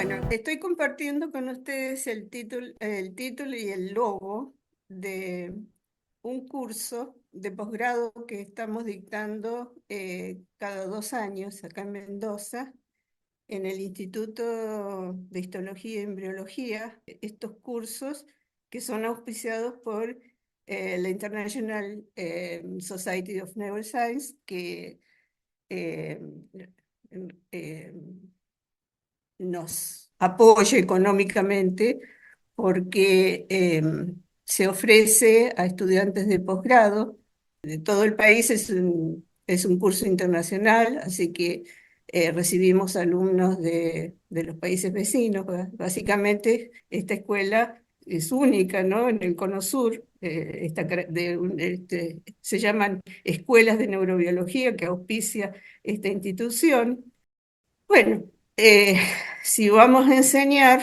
Bueno, estoy compartiendo con ustedes el título y el logo de un curso de posgrado que estamos dictando cada 2 años acá en Mendoza, en el Instituto de Histología y Embriología. Estos cursos que son auspiciados por la International Society of Neuroscience, que eh, eh, nos apoya económicamente porque se ofrece a estudiantes de posgrado de todo el país. Es un curso internacional, así que recibimos alumnos de los países vecinos. Básicamente, esta escuela es única, ¿no? En el Cono Sur. Se llaman escuelas de neurobiología que auspicia esta institución. Bueno, eh, si vamos a enseñar,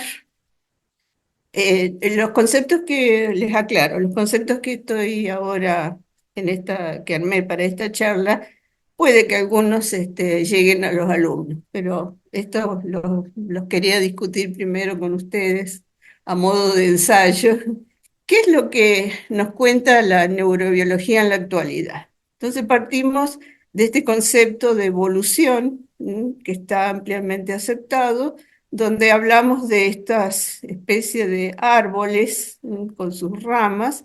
los conceptos que les aclaro, los conceptos que estoy ahora que armé para esta charla, puede que algunos lleguen a los alumnos, pero estos los quería discutir primero con ustedes a modo de ensayo. ¿Qué es lo que nos cuenta la neurobiología en la actualidad? Entonces partimos de este concepto de evolución, que está ampliamente aceptado, donde hablamos de estas especies de árboles, con sus ramas,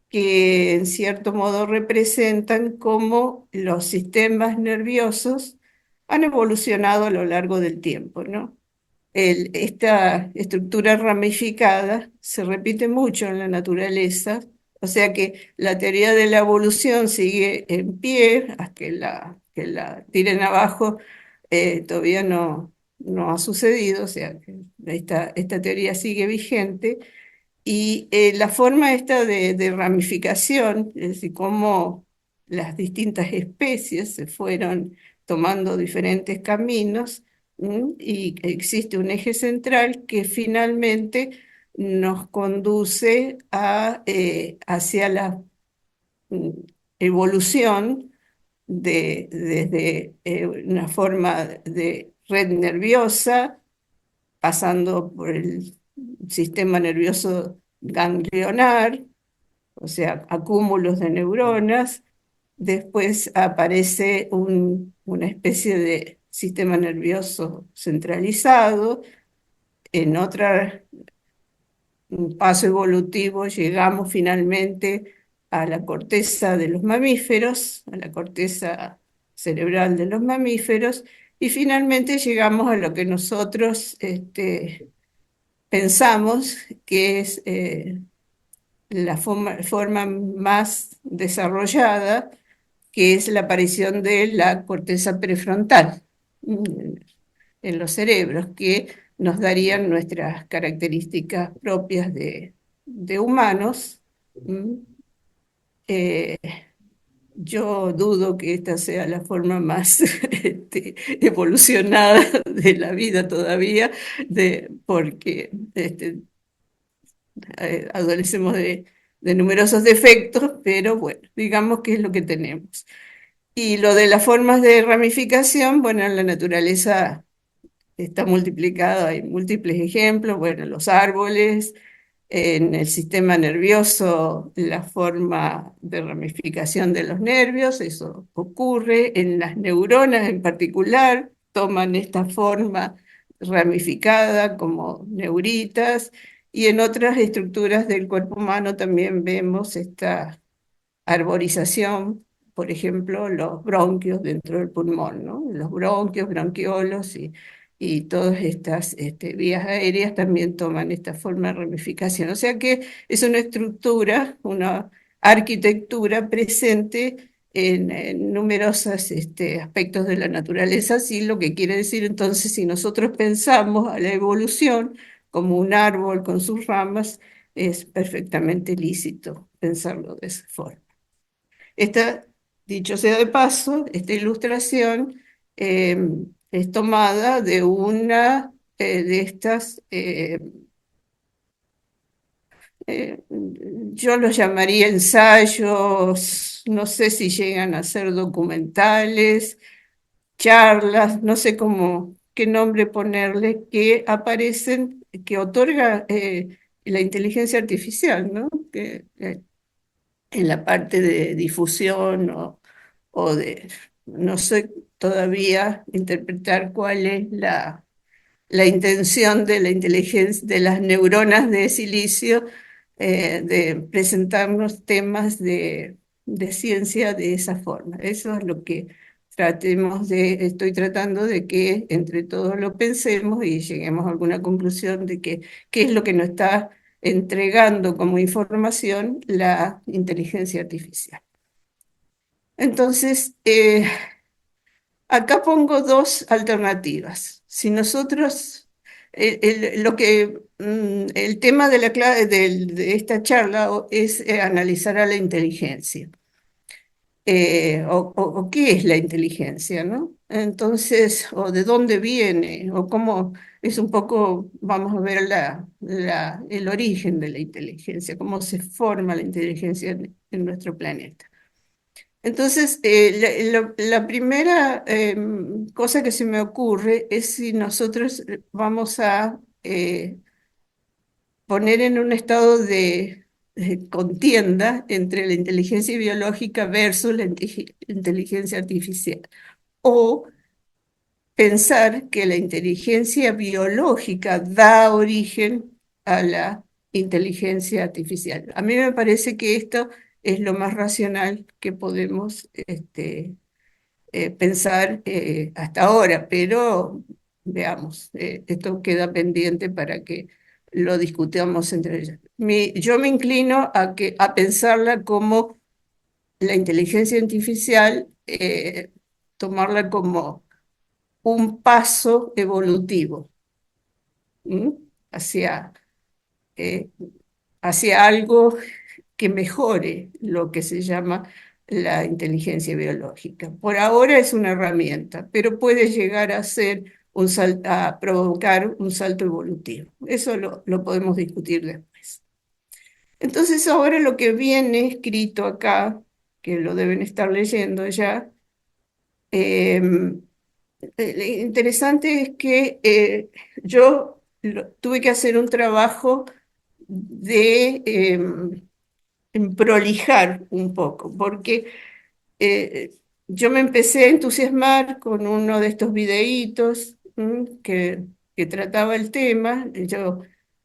que en cierto modo representan cómo los sistemas nerviosos han evolucionado a lo largo del tiempo, ¿no? Esta estructura ramificada se repite mucho en la naturaleza, o sea que la teoría de la evolución sigue en pie, hasta que la tiren abajo. Todavía no ha sucedido, o sea que esta teoría sigue vigente. Y la forma esta de ramificación, es decir, cómo las distintas especies se fueron tomando diferentes caminos, y existe un eje central que finalmente nos conduce hacia la mm, evolución desde una forma de red nerviosa, pasando por el sistema nervioso ganglionar, o sea, acúmulos de neuronas. Después aparece una especie de sistema nervioso centralizado. En otro paso evolutivo llegamos finalmente a la corteza de los mamíferos, a la corteza cerebral de los mamíferos, y finalmente llegamos a lo que nosotros pensamos que es la forma más desarrollada, que es la aparición de la corteza prefrontal, en los cerebros, que nos darían nuestras características propias de humanos. ¿Mm? Eh, yo dudo que esta sea la forma más evolucionada de la vida todavía, porque adolecemos de numerosos defectos, pero bueno, digamos que es lo que tenemos. Y lo de las formas de ramificación, bueno, en la naturaleza está multiplicado, hay múltiples ejemplos, bueno, los árboles, en el sistema nervioso, la forma de ramificación de los nervios, eso ocurre, en las neuronas en particular, toman esta forma ramificada como neuritas, y en otras estructuras del cuerpo humano también vemos esta arborización, por ejemplo, los bronquios dentro del pulmón, ¿no? Los bronquios, bronquiolos y todas estas vías aéreas también toman esta forma de ramificación. O sea que es una estructura, una arquitectura presente en numerosos aspectos de la naturaleza, sí, lo que quiere decir entonces, si nosotros pensamos a la evolución como un árbol con sus ramas, es perfectamente lícito pensarlo de esa forma. Dicho sea de paso, esta ilustración eh, es tomada de una de estas, yo los llamaría ensayos, no sé si llegan a ser documentales, charlas, no sé cómo. qué nombre ponerle, que aparecen, que otorga la inteligencia artificial, ¿no? En la parte de difusión o de, no sé todavía interpretar cuál es la intención de la inteligencia, de las neuronas de silicio, de presentarnos temas de ciencia de esa forma. Eso es lo que estoy tratando de que entre todos lo pensemos y lleguemos a alguna conclusión de que qué es lo que nos está entregando como información la inteligencia artificial. Entonces, acá pongo dos alternativas. Si nosotros, el tema de de esta charla es analizar a la inteligencia, o qué es la inteligencia, ¿no? Entonces, o de dónde viene, o cómo es un poco, vamos a ver el origen de la inteligencia, cómo se forma la inteligencia en nuestro planeta. Entonces, la primera cosa que se me ocurre es si nosotros vamos a poner en un estado de contienda entre la inteligencia biológica versus la inteligencia artificial, o pensar que la inteligencia biológica da origen a la inteligencia artificial. A mí me parece que esto es lo más racional que podemos pensar hasta ahora, pero veamos, esto queda pendiente para que lo discutamos entre ellas. Yo me inclino a pensarla como la inteligencia artificial, tomarla como un paso evolutivo, ¿m? hacia, eh, hacia algo que mejore lo que se llama la inteligencia biológica. Por ahora es una herramienta, pero puede llegar a ser a provocar un salto evolutivo. Eso lo podemos discutir después. Entonces ahora lo que viene escrito acá, que lo deben estar leyendo ya, interesante es que yo tuve que hacer un trabajo de en prolijar un poco, porque eh, yo me empecé a entusiasmar con uno de estos videitos que trataba el tema. Yo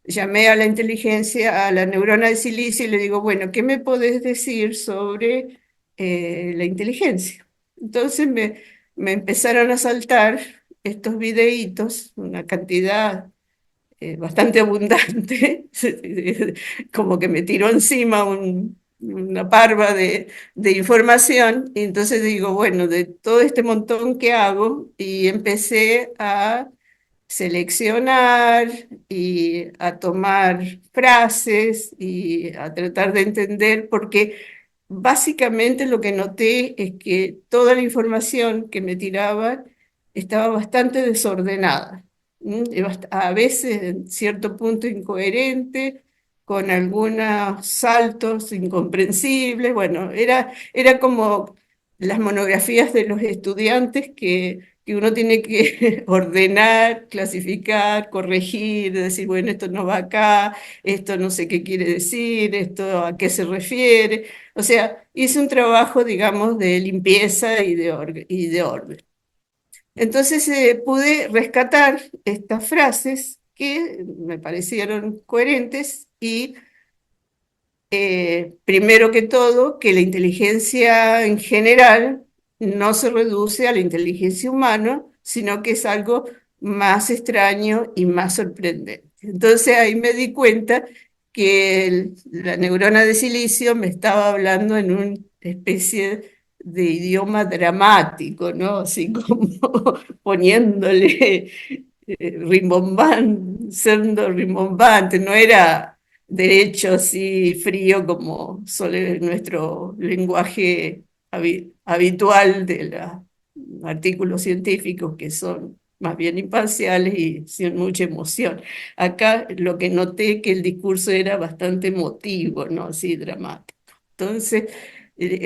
llamé a la inteligencia, a la neurona de silicio y le digo, bueno, ¿qué me podés decir sobre la inteligencia? Entonces me empezaron a saltar estos videitos, una cantidad bastante abundante, como que me tiró encima una parva de información, y entonces digo, bueno, de todo este montón que hago, y empecé a seleccionar y a tomar frases y a tratar de entender, porque básicamente lo que noté es que toda la información que me tiraban estaba bastante desordenada, y a veces en cierto punto incoherente, con algunos saltos incomprensibles. Bueno, era como las monografías de los estudiantes que uno tiene que ordenar, clasificar, corregir, decir, bueno, esto no va acá, esto no sé qué quiere decir, esto a qué se refiere. O sea, hice un trabajo, digamos, de limpieza y de orden. Entonces pude rescatar estas frases que me parecieron coherentes y primero que todo, que la inteligencia en general no se reduce a la inteligencia humana, sino que es algo más extraño y más sorprendente. Entonces ahí me di cuenta que la neurona de silicio me estaba hablando en una especie de idioma dramático, ¿no? Así como poniéndole siendo rimbombante, no era derecho así frío como suele nuestro lenguaje habitual de los artículos científicos, que son más bien imparciales y sin mucha emoción. Acá lo que noté que el discurso era bastante emotivo, ¿no? Así dramático. Entonces,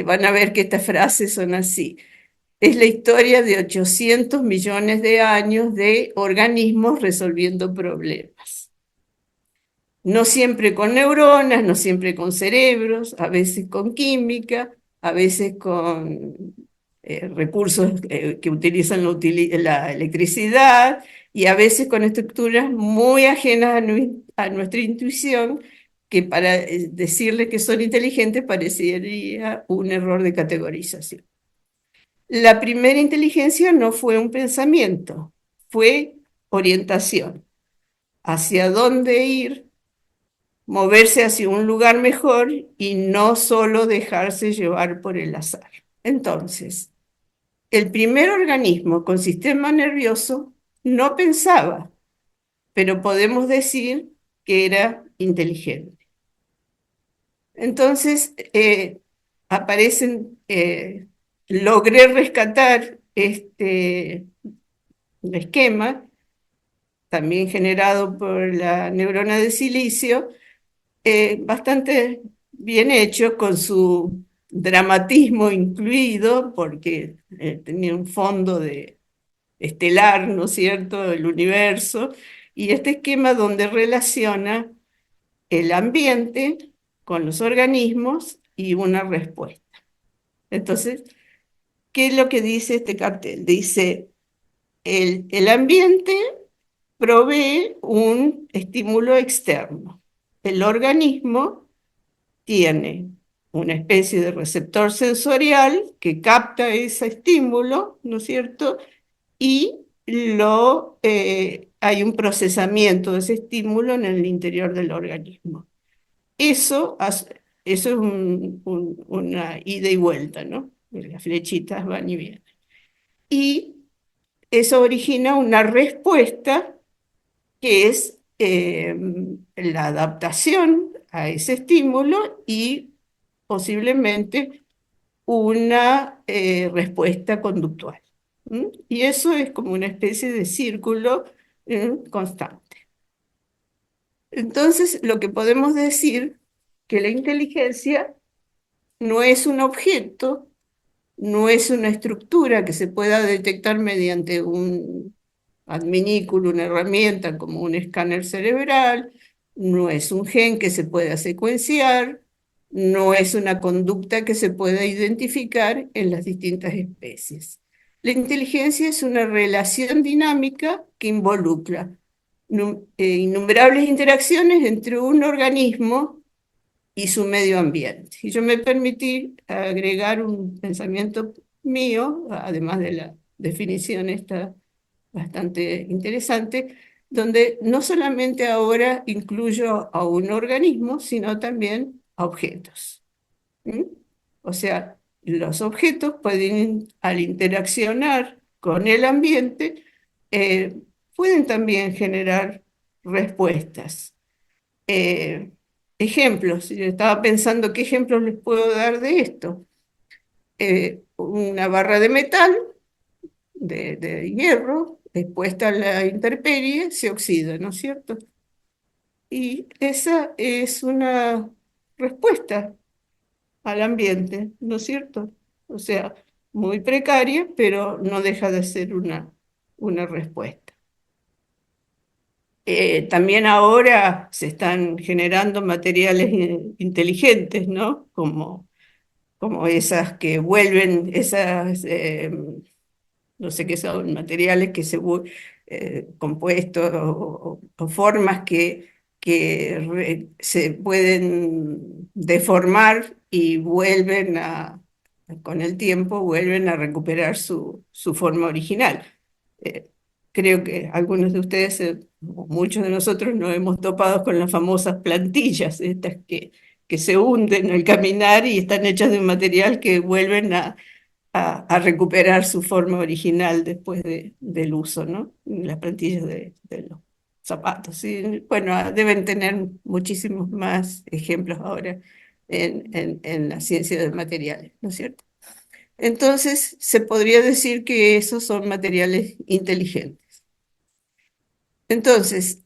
van a ver que estas frases son así. es la historia de 800 millones de años de organismos resolviendo problemas. No siempre con neuronas, no siempre con cerebros, a veces con química, a veces con recursos que utilizan la electricidad y a veces con estructuras muy ajenas a nuestra intuición, que para decirles que son inteligentes parecería un error de categorización. La primera inteligencia no fue un pensamiento, fue orientación, hacia dónde ir, moverse hacia un lugar mejor y no solo dejarse llevar por el azar. Entonces, el primer organismo con sistema nervioso no pensaba, pero podemos decir que era inteligente. Entonces, aparecen, logré rescatar este esquema, también generado por la neurona de silicio, bastante bien hecho, con su dramatismo incluido, porque tenía un fondo de estelar, ¿no es cierto?, el universo, y este esquema donde relaciona el ambiente con los organismos y una respuesta. Entonces, ¿qué es lo que dice este cartel? Dice, el ambiente provee un estímulo externo. El organismo tiene una especie de receptor sensorial que capta ese estímulo, ¿no es cierto? Y hay un procesamiento de ese estímulo en el interior del organismo. Eso, eso es una ida y vuelta, ¿no? Las flechitas van y vienen. Y eso origina una respuesta que es la adaptación a ese estímulo y posiblemente una respuesta conductual. ¿Mm? Y eso es como una especie de círculo constante. Entonces, lo que podemos decir que la inteligencia no es un objeto, no es una estructura que se pueda detectar mediante un adminículo, una herramienta como un escáner cerebral, no es un gen que se pueda secuenciar, no es una conducta que se pueda identificar en las distintas especies. La inteligencia es una relación dinámica que involucra innumerables interacciones entre un organismo y su medio ambiente. Y yo me permití agregar un pensamiento mío, además de la definición esta bastante interesante, donde no solamente ahora incluyo a un organismo, sino también a objetos. ¿Mm? O sea, los objetos pueden, al interaccionar con el ambiente, eh, pueden también generar respuestas. Eh, ejemplos, yo estaba pensando qué ejemplos les puedo dar de esto. Una barra de metal, de hierro, expuesta a la intemperie, se oxida, ¿no es cierto? Y esa es una respuesta al ambiente, ¿no es cierto? O sea, muy precaria, pero no deja de ser una respuesta. También ahora se están generando materiales inteligentes, ¿no? Como esas que vuelven, esas, no sé qué son, materiales que compuestos o formas que se pueden deformar y con el tiempo, vuelven a recuperar su forma original. Eh, Creo que algunos de ustedes, o muchos de nosotros, nos hemos topado con las famosas plantillas, estas que se hunden al caminar y están hechas de un material que vuelven a recuperar su forma original después del uso, ¿no? Las plantillas de los zapatos, ¿sí? Bueno, deben tener muchísimos más ejemplos ahora en la ciencia de materiales, ¿no es cierto? Entonces, se podría decir que esos son materiales inteligentes. Entonces,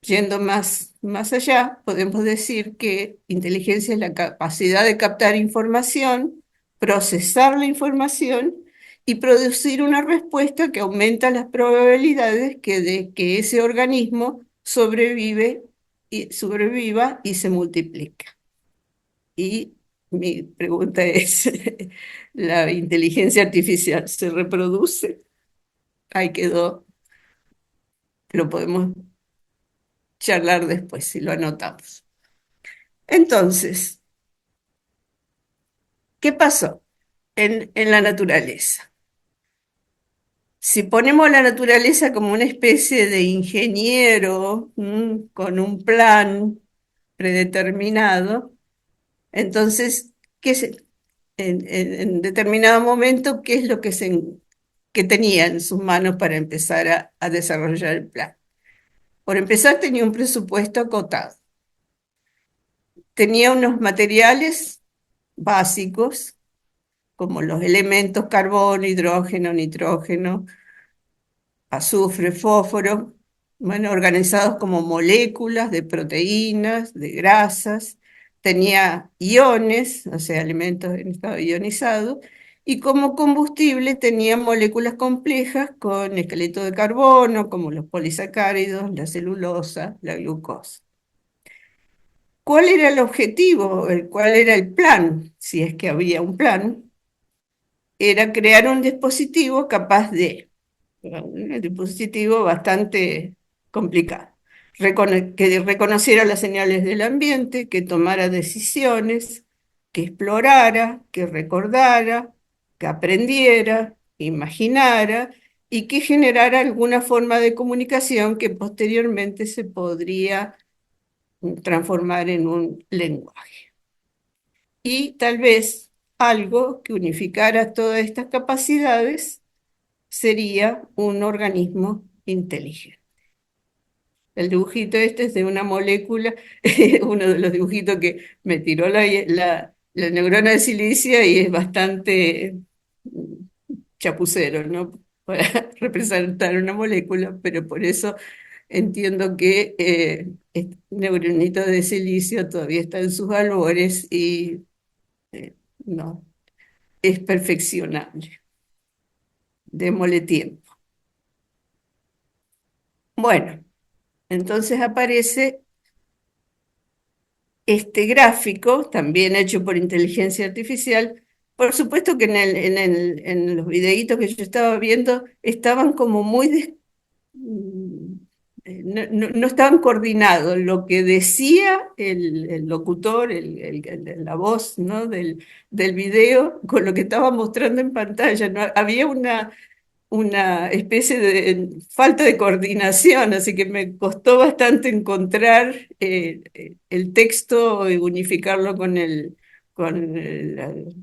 yendo más allá, podemos decir que inteligencia es la capacidad de captar información procesar la información y producir una respuesta que aumenta las probabilidades de que ese organismo sobreviva y se multiplique. Y mi pregunta es, ¿la inteligencia artificial se reproduce? Ahí quedó, lo podemos charlar después si lo anotamos. Entonces, ¿qué pasó en la naturaleza? Si ponemos la naturaleza como una especie de ingeniero, con un plan predeterminado, entonces, en determinado momento, ¿qué es lo que tenía en sus manos para empezar a desarrollar el plan? Por empezar, tenía un presupuesto acotado. Tenía unos materiales básicos, como los elementos carbono, hidrógeno, nitrógeno, azufre, fósforo, bueno, organizados como moléculas de proteínas, de grasas, tenía iones, o sea, elementos en estado ionizado, y como combustible tenía moléculas complejas con esqueleto de carbono, como los polisacáridos, la celulosa, la glucosa. ¿Cuál era el objetivo? ¿Cuál era el plan? Si es que había un plan, era crear un dispositivo capaz de un dispositivo bastante complicado. Que reconociera las señales del ambiente, que tomara decisiones, que explorara, que recordara, que aprendiera, que imaginara y que generara alguna forma de comunicación que posteriormente se podría transformar en un lenguaje. Y tal vez algo que unificara todas estas capacidades sería un organismo inteligente. El dibujito este es de una molécula, uno de los dibujitos que me tiró la neurona de silicio y es bastante chapucero, ¿no? Para representar una molécula, pero por eso entiendo que este neuronito de silicio todavía está en sus albores y eh, no, es perfeccionable. Démosle tiempo. Bueno, entonces aparece este gráfico, también hecho por inteligencia artificial. Por supuesto que en los videitos que yo estaba viendo estaban como mm, no estaban coordinados lo que decía el locutor, la voz, ¿no? del video con lo que estaba mostrando en pantalla, ¿no? Había una especie de falta de coordinación, así que me costó bastante encontrar el texto y unificarlo con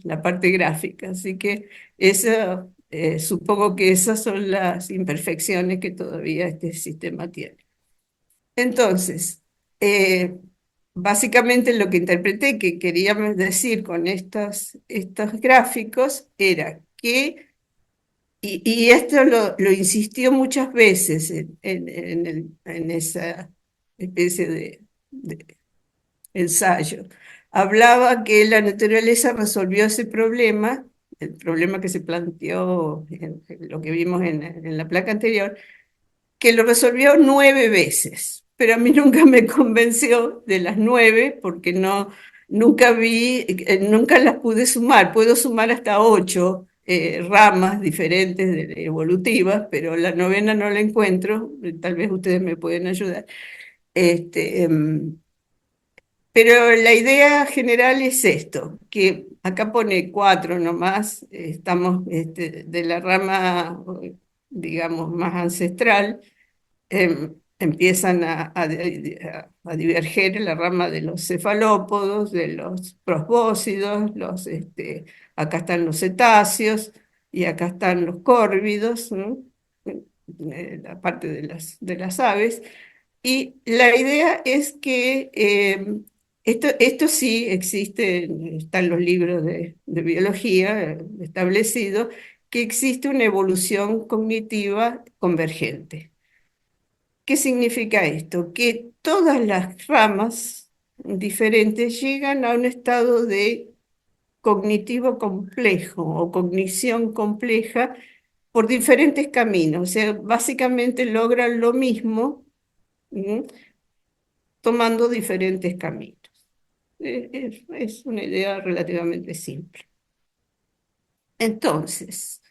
la parte gráfica. Así que supongo que esas son las imperfecciones que todavía este sistema tiene. Entonces, básicamente lo que interpreté que queríamos decir con estos gráficos era que y esto lo insistió muchas veces en esa especie de ensayo. Hablaba que la naturaleza resolvió ese problema, el problema que se planteó en lo que vimos en la placa anterior, que lo resolvió 9 veces, pero a mí nunca me convenció de las 9 porque nunca las pude sumar. Puedo sumar hasta 8 ramas diferentes evolutivas, pero la novena no la encuentro. Tal vez ustedes me pueden ayudar. Este, pero la idea general es esto, que acá pone 4 nomás, estamos de la rama, digamos, más ancestral, empiezan a diverger en la rama de los cefalópodos, de los probóscidos, acá están los cetáceos y acá están los córvidos, ¿no? La parte de las aves. Y la idea es que esto sí existe, están los libros de biología establecido, que existe una evolución cognitiva convergente. ¿Qué significa esto? Que todas las ramas diferentes llegan a un estado de cognitivo complejo o cognición compleja por diferentes caminos. O sea, básicamente logran lo mismo, ¿m? Tomando diferentes caminos. Es una idea relativamente simple. Entonces,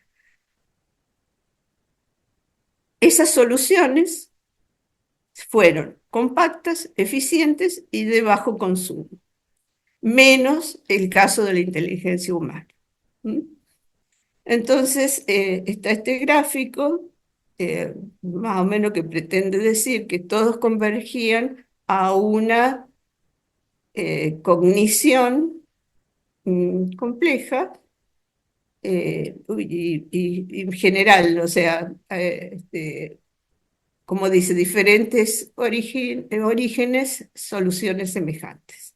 esas soluciones fueron compactas, eficientes y de bajo consumo, menos el caso de la inteligencia humana. ¿Mm? Entonces, está este gráfico, más o menos que pretende decir que todos convergían a una cognición compleja y en general, o sea, como dice, diferentes orígenes, soluciones semejantes.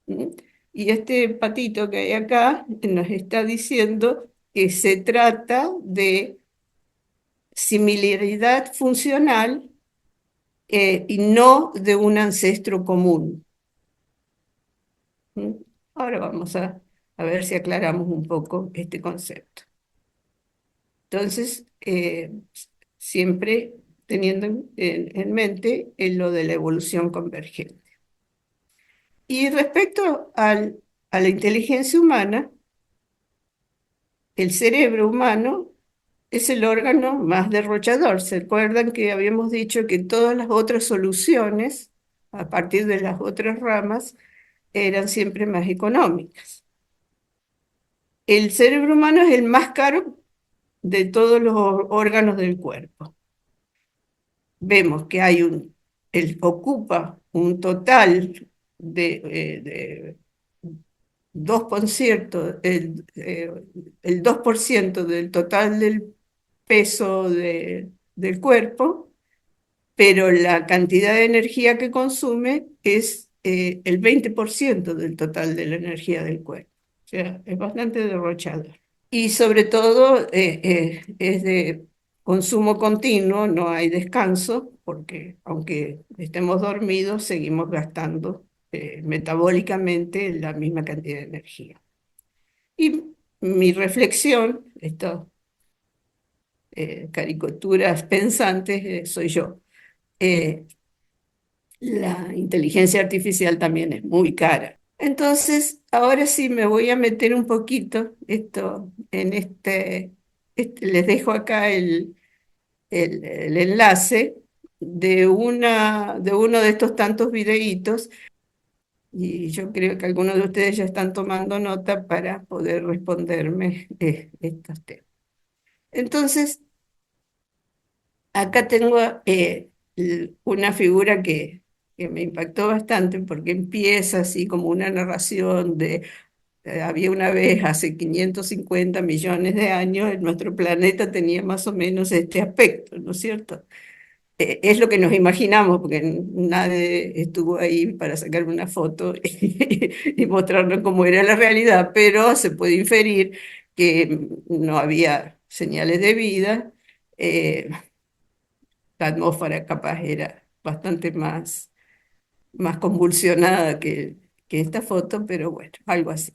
¿Mm? Y este patito que hay acá nos está diciendo que se trata de similaridad funcional y no de un ancestro común. ¿Mm? Ahora vamos a ver si aclaramos un poco este concepto. Entonces, siempre teniendo en mente lo de la evolución convergente. Y respecto a la inteligencia humana, el cerebro humano es el órgano más derrochador. ¿Se acuerdan que habíamos dicho que todas las otras soluciones, a partir de las otras ramas, eran siempre más económicas? El cerebro humano es el más caro de todos los órganos del cuerpo. Vemos que él ocupa un total de 2%, el 2% del total del peso del cuerpo, pero la cantidad de energía que consume es el 20% del total de la energía del cuerpo. O sea, es bastante derrochado. Y sobre todo es de consumo continuo, no hay descanso, porque aunque estemos dormidos, seguimos gastando metabólicamente la misma cantidad de energía. Y mi reflexión, estas caricaturas pensantes, soy yo. Eh, la inteligencia artificial también es muy cara. Entonces, ahora sí me voy a meter un poquito esto en les dejo acá el enlace de uno de estos tantos videitos y yo creo que algunos de ustedes ya están tomando nota para poder responderme estos temas. Entonces, acá tengo una figura que me impactó bastante porque empieza así como una narración de había una vez, hace 550 millones de años, nuestro planeta tenía más o menos este aspecto, ¿no es cierto? Es lo que nos imaginamos, porque nadie estuvo ahí para sacar una foto y mostrarnos cómo era la realidad, pero se puede inferir que no había señales de vida, la atmósfera capaz era bastante más convulsionada que esta foto, pero bueno, algo así.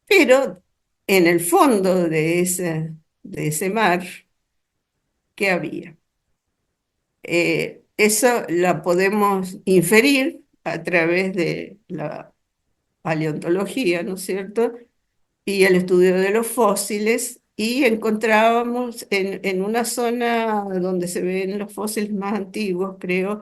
Pero en el fondo de ese mar, ¿qué había? Eso la podemos inferir a través de la paleontología, ¿no es cierto? Y el estudio de los fósiles, y encontrábamos en una zona donde se ven los fósiles más antiguos, creo,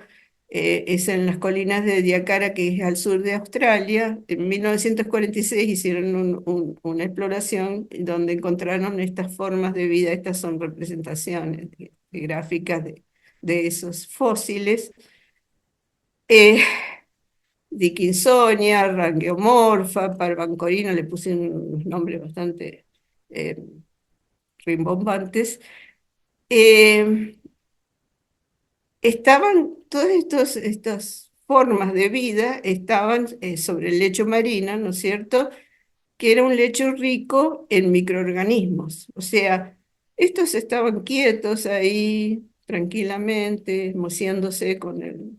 es en las colinas de Diacara, que es al sur de Australia. En 1946 hicieron una exploración donde encontraron estas formas de vida, estas son representaciones gráficas de esos fósiles. Eh, Dickinsonia, Rangeomorfa, Parvancorina, le puse unos nombres bastante eh, rimbombantes. Eh, todas estas formas de vida estaban sobre el lecho marino, ¿no es cierto? Que era un lecho rico en microorganismos. O sea, estos estaban quietos ahí tranquilamente, meciéndose con el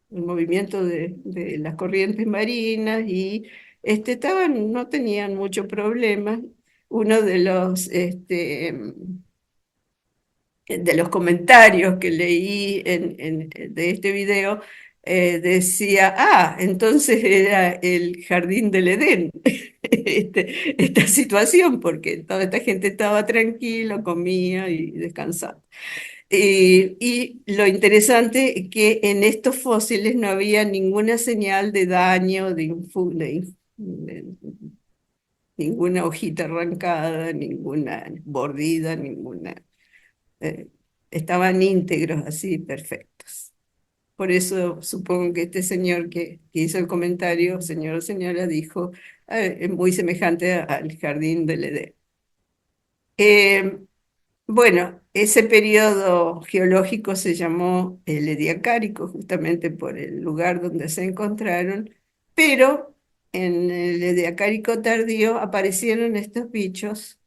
movimiento de las corrientes marinas y no tenían mucho problema. Uno de los comentarios que leí de este video decía, entonces era el jardín del Edén, esta situación, porque toda esta gente estaba tranquila, comía y descansaba. Y lo interesante es que en estos fósiles no había ninguna señal de daño, ninguna hojita arrancada, ninguna mordida, eh, estaban íntegros, así, perfectos. Por eso supongo que este señor que hizo el comentario, señor o señora, dijo, es muy semejante al jardín del Edén. Eh, bueno, ese periodo geológico se llamó el Ediacárico, justamente por el lugar donde se encontraron, pero en el Ediacárico tardío aparecieron estos bichos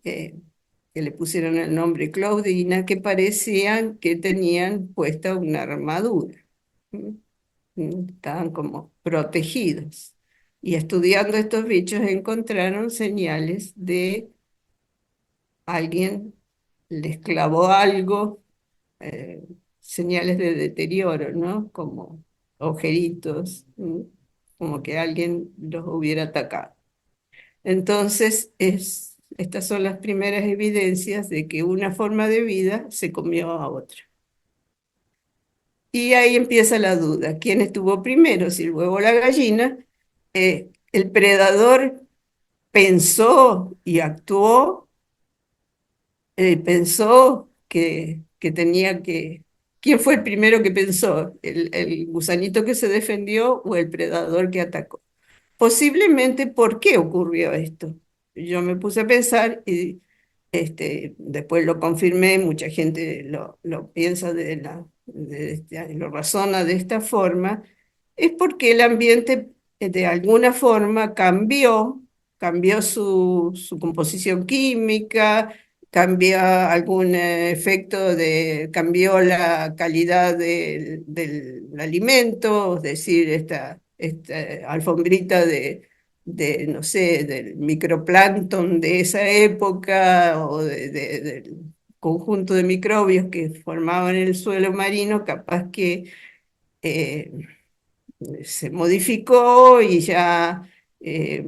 eh, que le pusieron el nombre Claudina, que parecían que tenían puesta una armadura. ¿Mm? Estaban como protegidos. Y estudiando estos bichos encontraron señales de alguien les clavó algo, eh, señales de deterioro, ¿no? Como agujeritos, como que alguien los hubiera atacado. Entonces, estas son las primeras evidencias de que una forma de vida se comió a otra. Y ahí empieza la duda. ¿Quién estuvo primero, si el huevo o la gallina? El predador pensó y actuó, pensó que tenía que... ¿Quién fue el primero que pensó? ¿El gusanito que se defendió o el predador que atacó? Posiblemente, ¿por qué ocurrió esto? Yo me puse a pensar y después lo confirmé, mucha gente lo piensa lo razona de esta forma, es porque el ambiente de alguna forma cambió su composición química, cambió algún efecto cambió la calidad del alimento, es decir, esta alfombrita no sé, del microplancton de esa época o del conjunto de microbios que formaban el suelo marino, capaz que eh, se modificó y ya eh,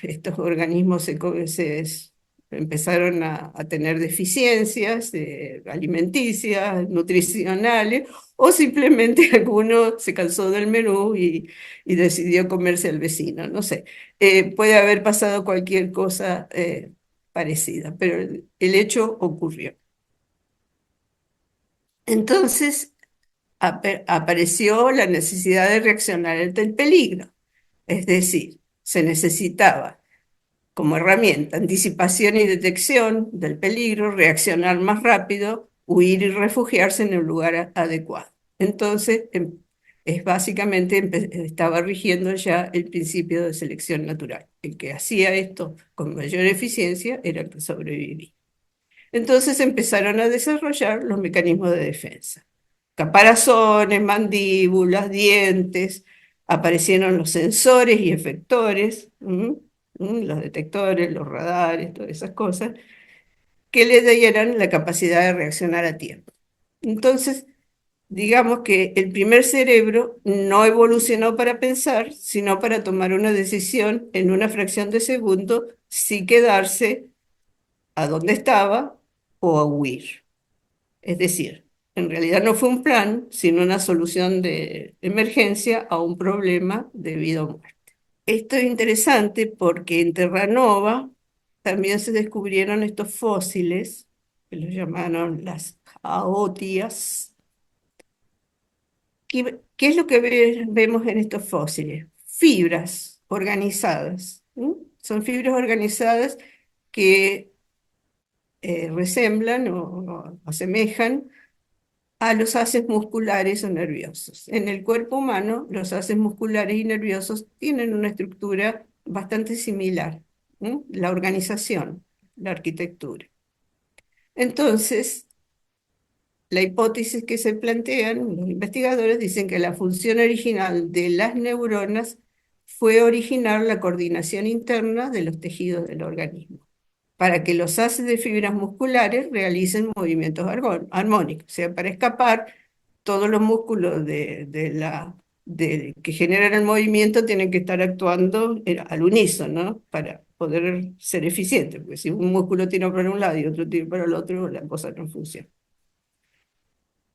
estos organismos empezaron a tener deficiencias alimenticias, nutricionales, o simplemente alguno se cansó del menú y decidió comerse al vecino, no sé. Puede haber pasado cualquier cosa parecida, pero el hecho ocurrió. Entonces apareció la necesidad de reaccionar ante el peligro. Es decir, se necesitaba como herramienta anticipación y detección del peligro, reaccionar más rápido, huir y refugiarse en un lugar adecuado. Entonces, básicamente estaba rigiendo ya el principio de selección natural. El que hacía esto con mayor eficiencia era el que sobrevivía. Entonces empezaron a desarrollar los mecanismos de defensa. Caparazones, mandíbulas, dientes, aparecieron los sensores y efectores, los detectores, los radares, todas esas cosas, que le dieran la capacidad de reaccionar a tiempo. Entonces, digamos que el primer cerebro no evolucionó para pensar, sino para tomar una decisión en una fracción de segundo, si quedarse a donde estaba o a huir. Es decir, en realidad no fue un plan, sino una solución de emergencia a un problema de vida o muerte. Esto es interesante porque en Terranova también se descubrieron estos fósiles, que los llamaron las jaotias. ¿Qué es lo que vemos en estos fósiles? Fibras organizadas. Son fibras organizadas que resemblan o asemejan a los haces musculares o nerviosos. En el cuerpo humano, los haces musculares y nerviosos tienen una estructura bastante similar, ¿no? La organización, la arquitectura. Entonces, la hipótesis que se plantean los investigadores dicen que la función original de las neuronas fue originar la coordinación interna de los tejidos del organismo, para que los haces de fibras musculares realicen movimientos armónicos. O sea, para escapar, todos los músculos que generan el movimiento tienen que estar actuando al unísono, ¿no? Para poder ser eficiente, porque si un músculo tira para un lado y otro tira para el otro, la cosa no funciona.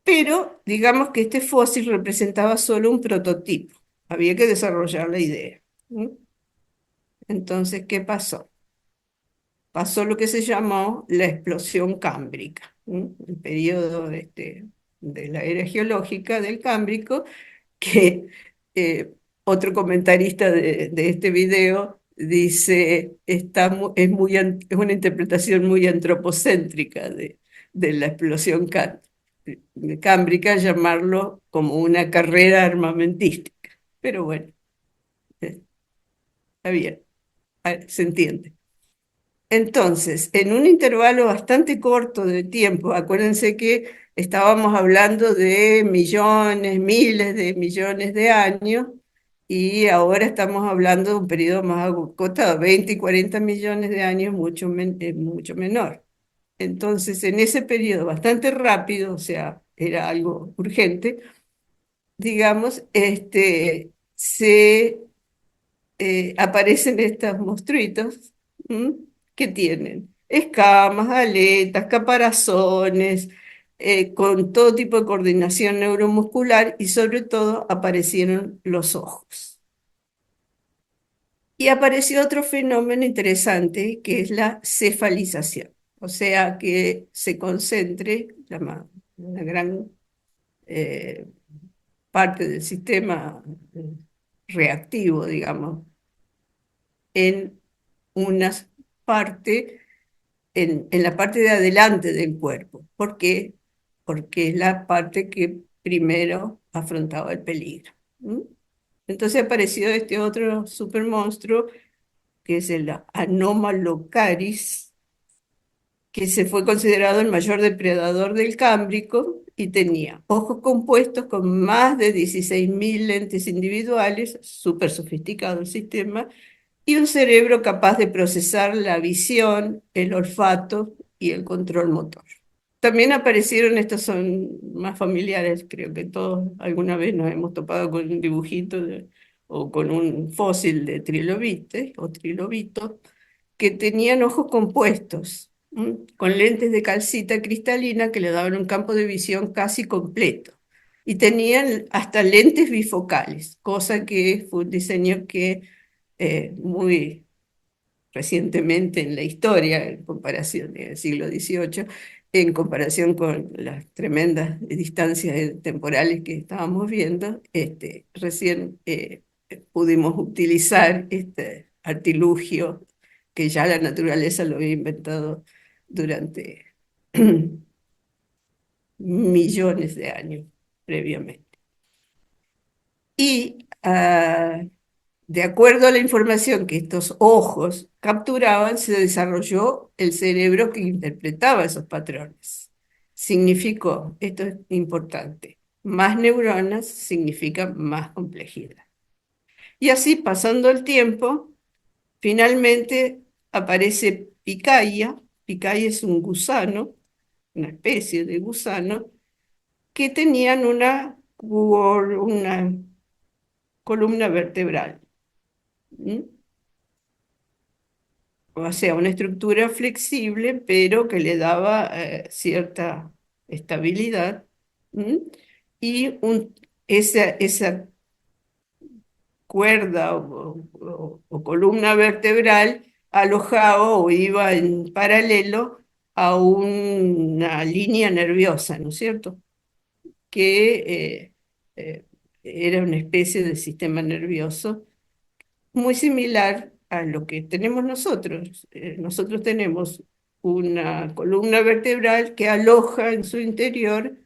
Pero digamos que este fósil representaba solo un prototipo, había que desarrollar la idea. ¿Mm? Entonces, ¿qué pasó? Pasó lo que se llamó la explosión cámbrica, ¿m? El periodo de la era geológica del Cámbrico, que otro comentarista de este video dice, es una interpretación muy antropocéntrica de la explosión cámbrica, llamarlo como una carrera armamentística. Pero bueno, está bien, se entiende. Entonces, en un intervalo bastante corto de tiempo, acuérdense que estábamos hablando de millones, miles de millones de años, y ahora estamos hablando de un periodo más acotado, 20 y 40 millones de años, mucho menor. Entonces, en ese periodo bastante rápido, o sea, era algo urgente, digamos, aparecen estos monstruitos, ¿m? Que tienen escamas, aletas, caparazones, con todo tipo de coordinación neuromuscular y sobre todo aparecieron los ojos. Y apareció otro fenómeno interesante que es la cefalización, o sea, que se concentre una gran eh, parte del sistema reactivo, digamos, en una parte, en la parte de adelante del cuerpo. ¿Por qué? Porque es la parte que primero afrontaba el peligro. ¿M? Entonces apareció este otro supermonstruo, que es el Anomalocaris, que se fue considerado el mayor depredador del Cámbrico y tenía ojos compuestos con más de 16.000 lentes individuales, súper sofisticado el sistema, y un cerebro capaz de procesar la visión, el olfato y el control motor. También aparecieron, estos son más familiares, creo que todos alguna vez nos hemos topado con un dibujito o con un fósil de trilobite o trilobito, que tenían ojos compuestos, con lentes de calcita cristalina que le daban un campo de visión casi completo. Y tenían hasta lentes bifocales, cosa que fue un diseño que muy recientemente en la historia, en comparación del siglo XVIII, en comparación con las tremendas distancias temporales que estábamos viendo, recién pudimos utilizar este artilugio que ya la naturaleza lo había inventado durante millones de años previamente. Y de acuerdo a la información que estos ojos capturaban, se desarrolló el cerebro que interpretaba esos patrones. Significó, esto es importante, más neuronas significa más complejidad. Y así, pasando el tiempo, finalmente aparece Picaya. Picaya es un gusano, una especie de gusano, que tenían una columna vertebral. ¿M? O sea, una estructura flexible, pero que le daba cierta estabilidad. ¿M? Y esa cuerda o columna vertebral alojaba o iba en paralelo a una línea nerviosa, ¿no es cierto? Que era una especie de sistema nervioso muy similar a lo que tenemos nosotros. Nosotros tenemos una columna vertebral que aloja en su interior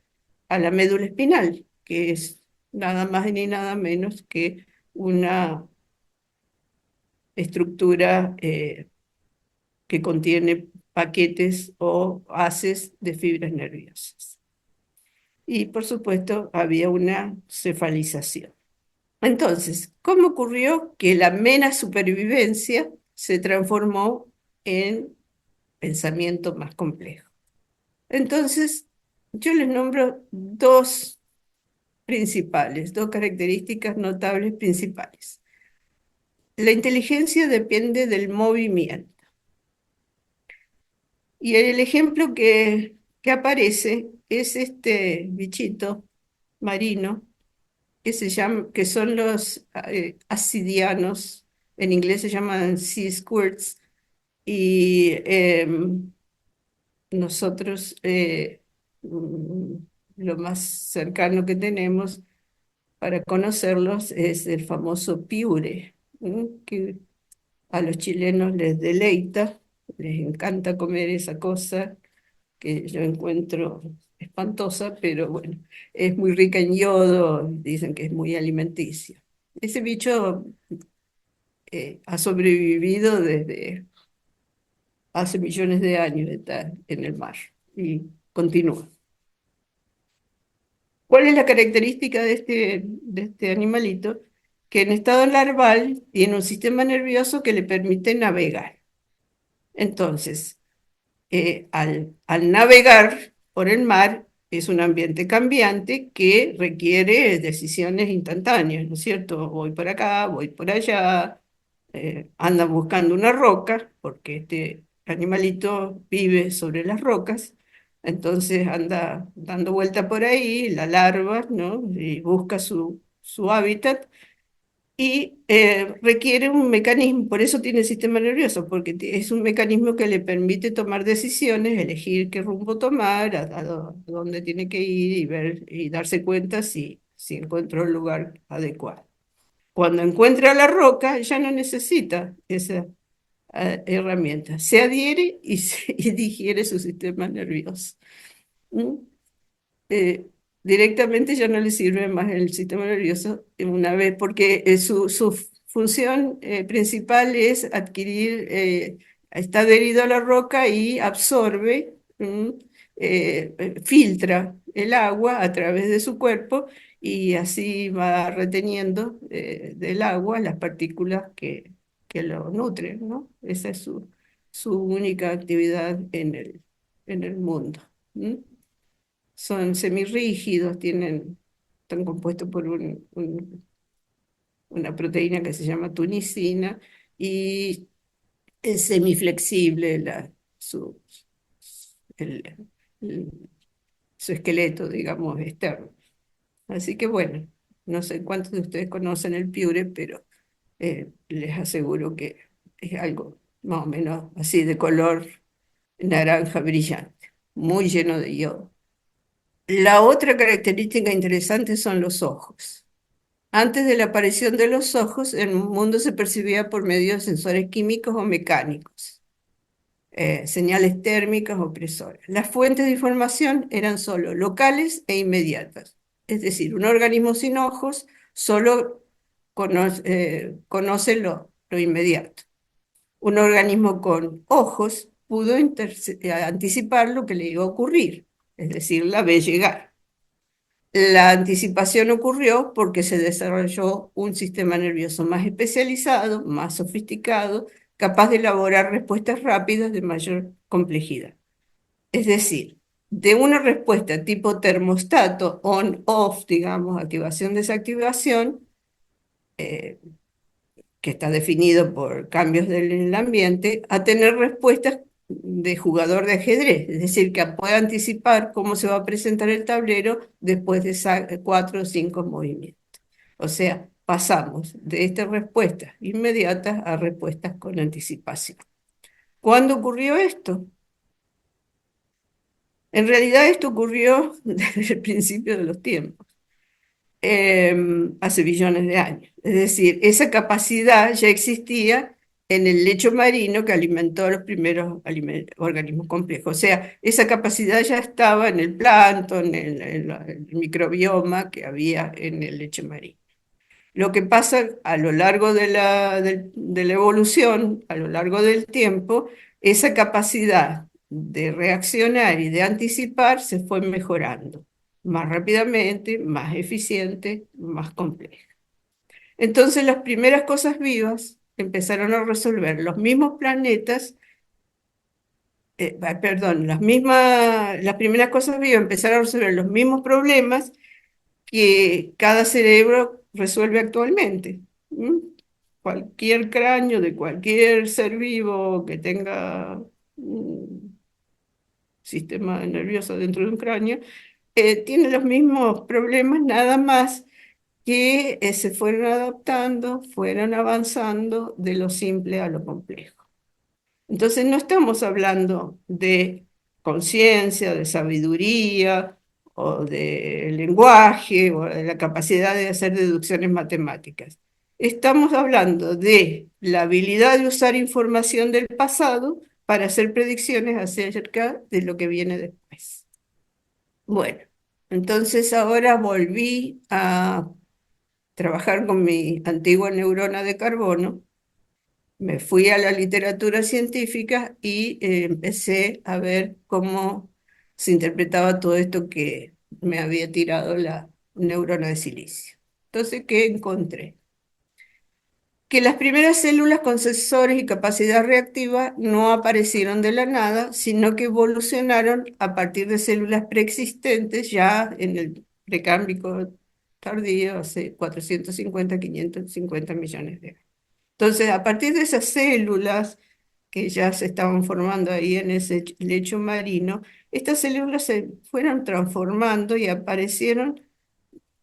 a la médula espinal, que es nada más ni nada menos que una estructura que contiene paquetes o haces de fibras nerviosas. Y por supuesto había una cefalización. Entonces, ¿cómo ocurrió que la mera supervivencia se transformó en pensamiento más complejo? Entonces, yo les nombro dos características notables principales. La inteligencia depende del movimiento. Y el ejemplo que aparece es este bichito marino que son los ascidianos, en inglés se llaman sea squirts, y nosotros mm, lo más cercano que tenemos para conocerlos es el famoso piure, que a los chilenos les deleita, les encanta comer esa cosa que yo encuentro espantosa, pero bueno, es muy rica en yodo, dicen que es muy alimenticia. Ese bicho ha sobrevivido desde hace millones de años, está en el mar y continúa. ¿Cuál es la característica de este animalito? Que en estado larval tiene un sistema nervioso que le permite navegar. Entonces, al navegar por el mar es un ambiente cambiante que requiere decisiones instantáneas, ¿no es cierto? Voy por acá, voy por allá, anda buscando una roca, porque este animalito vive sobre las rocas, entonces anda dando vuelta por ahí, la larva, ¿no? Y busca su hábitat y requiere un mecanismo, por eso tiene el sistema nervioso, porque es un mecanismo que le permite tomar decisiones, elegir qué rumbo tomar, a dónde tiene que ir y ver y darse cuenta si encontró el lugar adecuado. Cuando encuentra la roca, ya no necesita esa herramienta. Se adhiere y digiere su sistema nervioso. ¿Mm? eh, Directamente ya no le sirve más el sistema nervioso una vez, porque su función principal es adquirir, está adherido a la roca y absorbe, filtra el agua a través de su cuerpo y así va reteniendo del agua las partículas que lo nutren, ¿no? Esa es su única actividad en el mundo. ¿Mm? Son semirrígidos, están compuestos por una proteína que se llama tunicina y es semiflexible el- el- su esqueleto, digamos, externo. Así que bueno, no sé cuántos de ustedes conocen el piure, pero les aseguro que es algo más o menos así de color naranja brillante, muy lleno de yodo. La otra característica interesante son los ojos. Antes de la aparición de los ojos, el mundo se percibía por medio de sensores químicos o mecánicos, señales térmicas o presoras. Las fuentes de información eran solo locales e inmediatas. Es decir, un organismo sin ojos solo conoce lo inmediato. Un organismo con ojos pudo anticipar lo que le iba a ocurrir, es decir, la ve llegar. La anticipación ocurrió porque se desarrolló un sistema nervioso más especializado, más sofisticado, capaz de elaborar respuestas rápidas de mayor complejidad. Es decir, de una respuesta tipo termostato, on-off, digamos, activación-desactivación, eh, que está definido por cambios del ambiente, a tener respuestas de jugador de ajedrez, es decir, que pueda anticipar cómo se va a presentar el tablero después de 4 o 5 movimientos. O sea, pasamos de estas respuestas inmediatas a respuestas con anticipación. ¿Cuándo ocurrió esto? En realidad esto ocurrió desde el principio de los tiempos. Hace billones de años. Es decir, esa capacidad ya existía en el lecho marino que alimentó a los primeros organismos complejos. O sea, esa capacidad ya estaba en el plancton, el microbioma que había en el lecho marino. Lo que pasa a lo largo de la evolución, a lo largo del tiempo, esa capacidad de reaccionar y de anticipar se fue mejorando más rápidamente, más eficiente, más compleja. Entonces las primeras cosas vivas empezaron a resolver los mismos planetas, perdón, las primeras cosas vivas empezaron a resolver los mismos problemas que cada cerebro resuelve actualmente. ¿M? Cualquier cráneo de cualquier ser vivo que tenga un sistema nervioso dentro de un cráneo, tiene los mismos problemas, nada más que se fueron adaptando, fueron avanzando de lo simple a lo complejo. Entonces no estamos hablando de conciencia, de sabiduría o de lenguaje o de la capacidad de hacer deducciones matemáticas. Estamos hablando de la habilidad de usar información del pasado para hacer predicciones acerca de lo que viene después. Bueno, entonces ahora volví a trabajar con mi antigua neurona de carbono. Me fui a la literatura científica y empecé a ver cómo se interpretaba todo esto que me había tirado la neurona de silicio. Entonces, ¿qué encontré? Que las primeras células con sensores y capacidad reactiva no aparecieron de la nada, sino que evolucionaron a partir de células preexistentes ya en el precámbrico tardío, hace 450, 550 millones de años. Entonces, a partir de esas células que ya se estaban formando ahí en ese lecho marino, estas células se fueron transformando y aparecieron,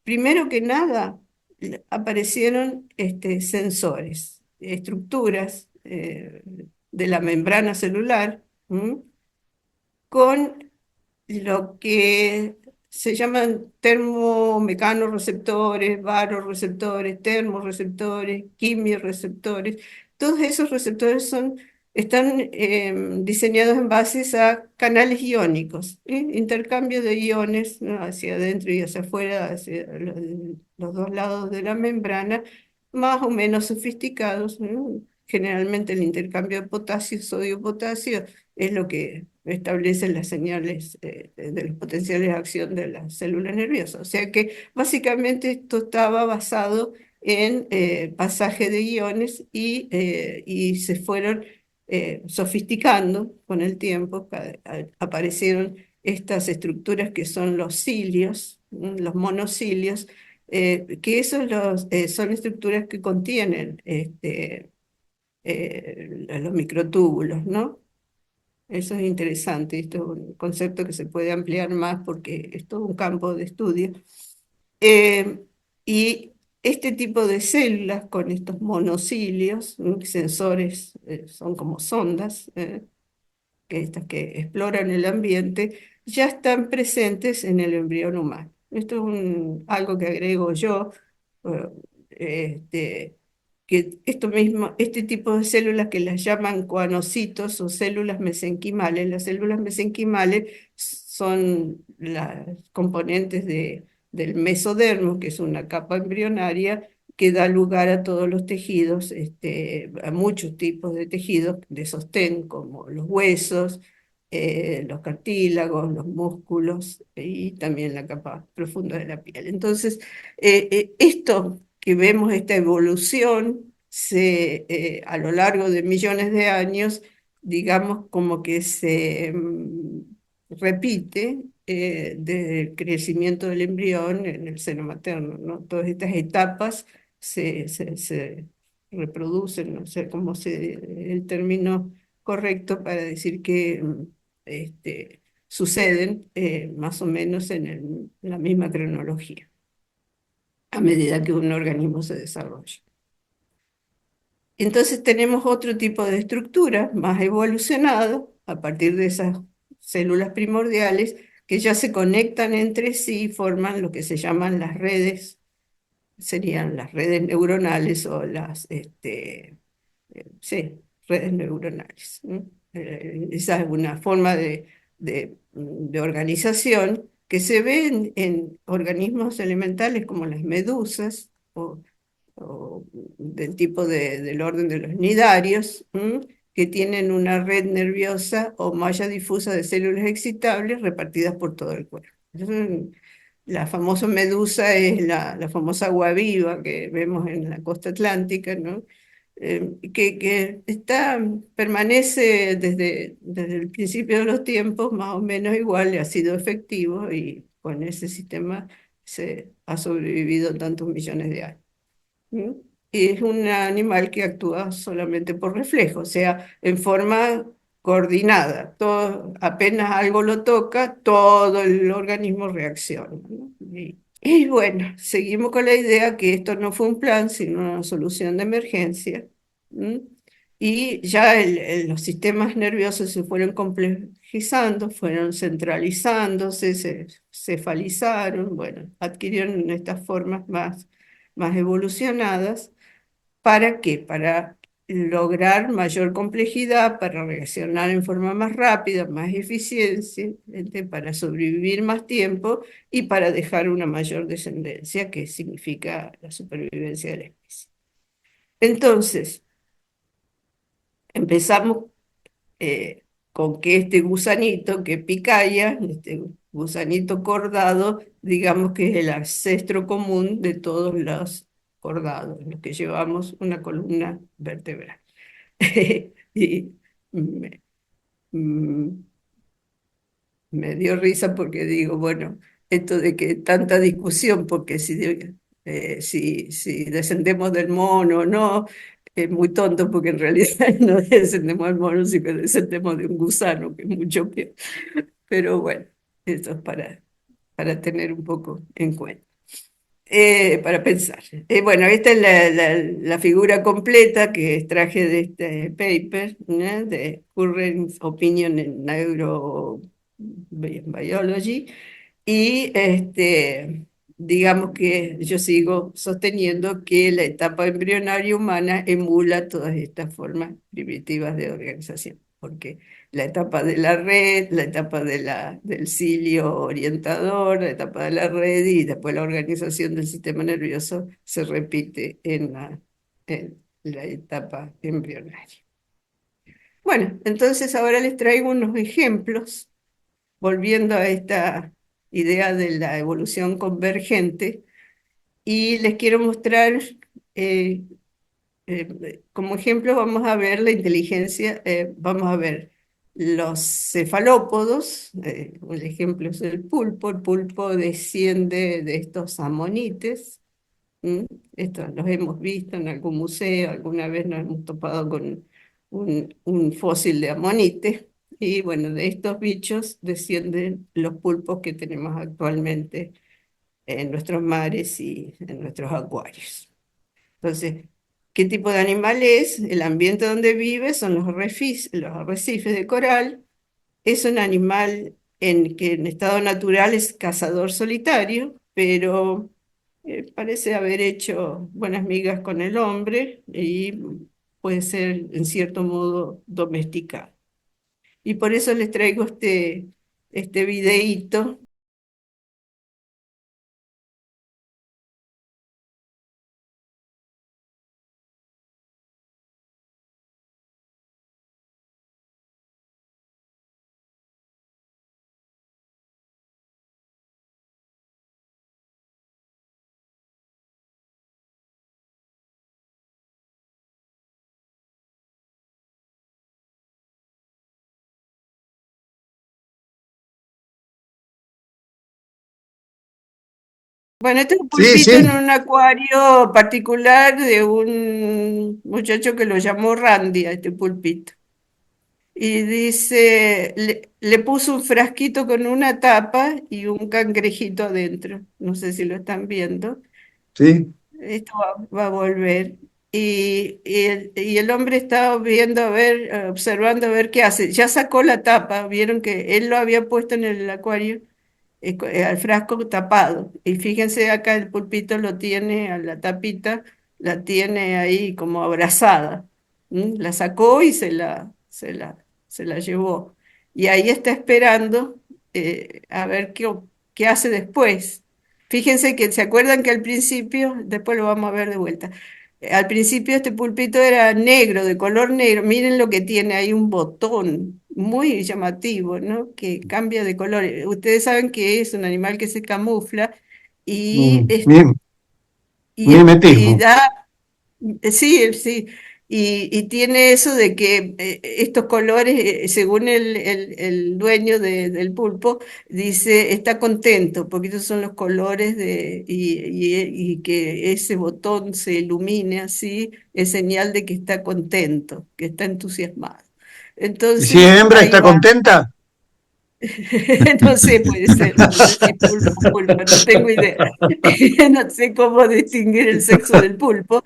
primero que nada, aparecieron sensores, estructuras de la membrana celular, ¿m? Con lo que se llaman termomecanorreceptores, varoreceptores, termorreceptores, quimiorreceptores. Todos esos receptores están diseñados en bases a canales iónicos, ¿eh? Intercambio de iones, ¿no? Hacia adentro y hacia afuera, hacia los dos lados de la membrana, más o menos sofisticados, ¿no? Generalmente el intercambio de potasio, sodio-potasio es lo que establecen las señales de los potenciales de acción de las células nerviosas. O sea que básicamente esto estaba basado en pasaje de iones y se fueron sofisticando con el tiempo. Aparecieron estas estructuras que son los cilios, los monocilios, que son estructuras que contienen los microtúbulos, ¿no? Eso es interesante, esto es un concepto que se puede ampliar más porque es todo un campo de estudio. Eh, y este tipo de células con estos monocilios, sensores, son como sondas, que estas que exploran el ambiente, ya están presentes en el embrión humano. Esto es algo que agrego yo, eh, este, que esto mismo, este tipo de células que las llaman coanocitos o células mesenquimales, las células mesenquimales son las componentes del mesodermo, que es una capa embrionaria que da lugar a todos los tejidos, a muchos tipos de tejidos de sostén, como los huesos, los cartílagos, los músculos y también la capa profunda de la piel. Entonces, esto que vemos, esta evolución, a lo largo de millones de años, digamos, como que se repite desde el crecimiento del embrión en el seno materno, ¿no? Todas estas etapas se reproducen, no sé cómo el término correcto para decir que suceden más o menos en la misma cronología, a medida que un organismo se desarrolla. Entonces tenemos otro tipo de estructura más evolucionado a partir de esas células primordiales que ya se conectan entre sí y forman lo que se llaman las redes, serían las redes neuronales o sí, redes neuronales, ¿no? Esa es una forma de organización que se ve en organismos elementales como las medusas o del tipo del orden de los nidarios, ¿m? Que tienen una red nerviosa o malla difusa de células excitables repartidas por todo el cuerpo. la famosa medusa es la famosa agua viva que vemos en la costa atlántica, ¿no? Que permanece desde el principio de los tiempos más o menos igual y ha sido efectivo y con ese sistema se ha sobrevivido tantos millones de años. ¿Mm? Y es un animal que actúa solamente por reflejo, o sea, en forma coordinada. Todo, apenas algo lo toca, todo el organismo reacciona, ¿no? Y bueno, seguimos con la idea que esto no fue un plan, sino una solución de emergencia. ¿M? Y ya los sistemas nerviosos se fueron complejizando, fueron centralizándose, se cefalizaron, bueno, adquirieron estas formas más evolucionadas. ¿Para qué? Para lograr mayor complejidad, para reaccionar en forma más rápida, más eficiente, para sobrevivir más tiempo y para dejar una mayor descendencia, que significa la supervivencia de la especie. Entonces, empezamos con que este gusanito, que picaya, este gusanito cordado, digamos que es el ancestro común de todos los cordados, los que llevamos una columna vertebral. Y me, mm, me dio risa porque digo, bueno, esto de que tanta discusión, porque si descendemos del mono o no, es muy tonto porque en realidad no descendemos del mono, sino que descendemos de un gusano, que es mucho peor. Pero bueno, esto es para tener un poco en cuenta. Para pensar. Bueno, esta es la figura completa que extraje de este paper, ¿no? De Current Opinion in Neurobiology. Y digamos que yo sigo sosteniendo que la etapa embrionaria humana emula todas estas formas primitivas de organización, porque la etapa de la red, la etapa del cilio orientador, la etapa de la red y después la organización del sistema nervioso se repite en la etapa embrionaria. Bueno, entonces ahora les traigo unos ejemplos volviendo a esta idea de la evolución convergente, y les quiero mostrar, eh, como ejemplo, vamos a ver la inteligencia, vamos a ver los cefalópodos, el ejemplo es el pulpo desciende de estos amonites. ¿Mm? Estos los hemos visto en algún museo, alguna vez nos hemos topado con un fósil de amonite. Y bueno, de estos bichos descienden los pulpos que tenemos actualmente en nuestros mares y en nuestros acuarios. Entonces, ¿qué tipo de animal es? El ambiente donde vive son los arrecifes de coral. Es un animal que en estado natural es cazador solitario, pero parece haber hecho buenas migas con el hombre y puede ser en cierto modo domesticado. Y por eso les traigo este videíto. Bueno, este es un Sí, pulpito en sí, un acuario particular de un muchacho que lo llamó Randy a este pulpito. Y dice, le puso un frasquito con una tapa y un cangrejito adentro. No sé si lo están viendo. sí, Esto va a volver. Y el hombre estaba viendo, a ver, observando a ver qué hace. Ya sacó la tapa, vieron que él lo había puesto en el acuario, al frasco tapado. Y fíjense acá el pulpito lo tiene, a la tapita, la tiene ahí como abrazada. ¿Mm? La sacó y se la llevó. Y ahí está esperando a ver qué hace después. Fíjense que se acuerdan que al principio, después lo vamos a ver de vuelta. Al principio este pulpito era negro, de color negro. Miren lo que tiene ahí, un botón. muy llamativo, ¿no? Que cambia de color. Ustedes saben que es un animal que se camufla y, Mim- y mimetismo. da. Sí, sí, y tiene eso de que estos colores, según el dueño del pulpo, dice, está contento, porque esos son los colores y que ese botón se ilumine así, es señal de que está contento, que está entusiasmado. ¿Y si es Entonces, hembra, ahí está va. contenta? No sé, puede ser, no sé si pulpo o pulpa, no tengo idea. No sé cómo distinguir el sexo del pulpo.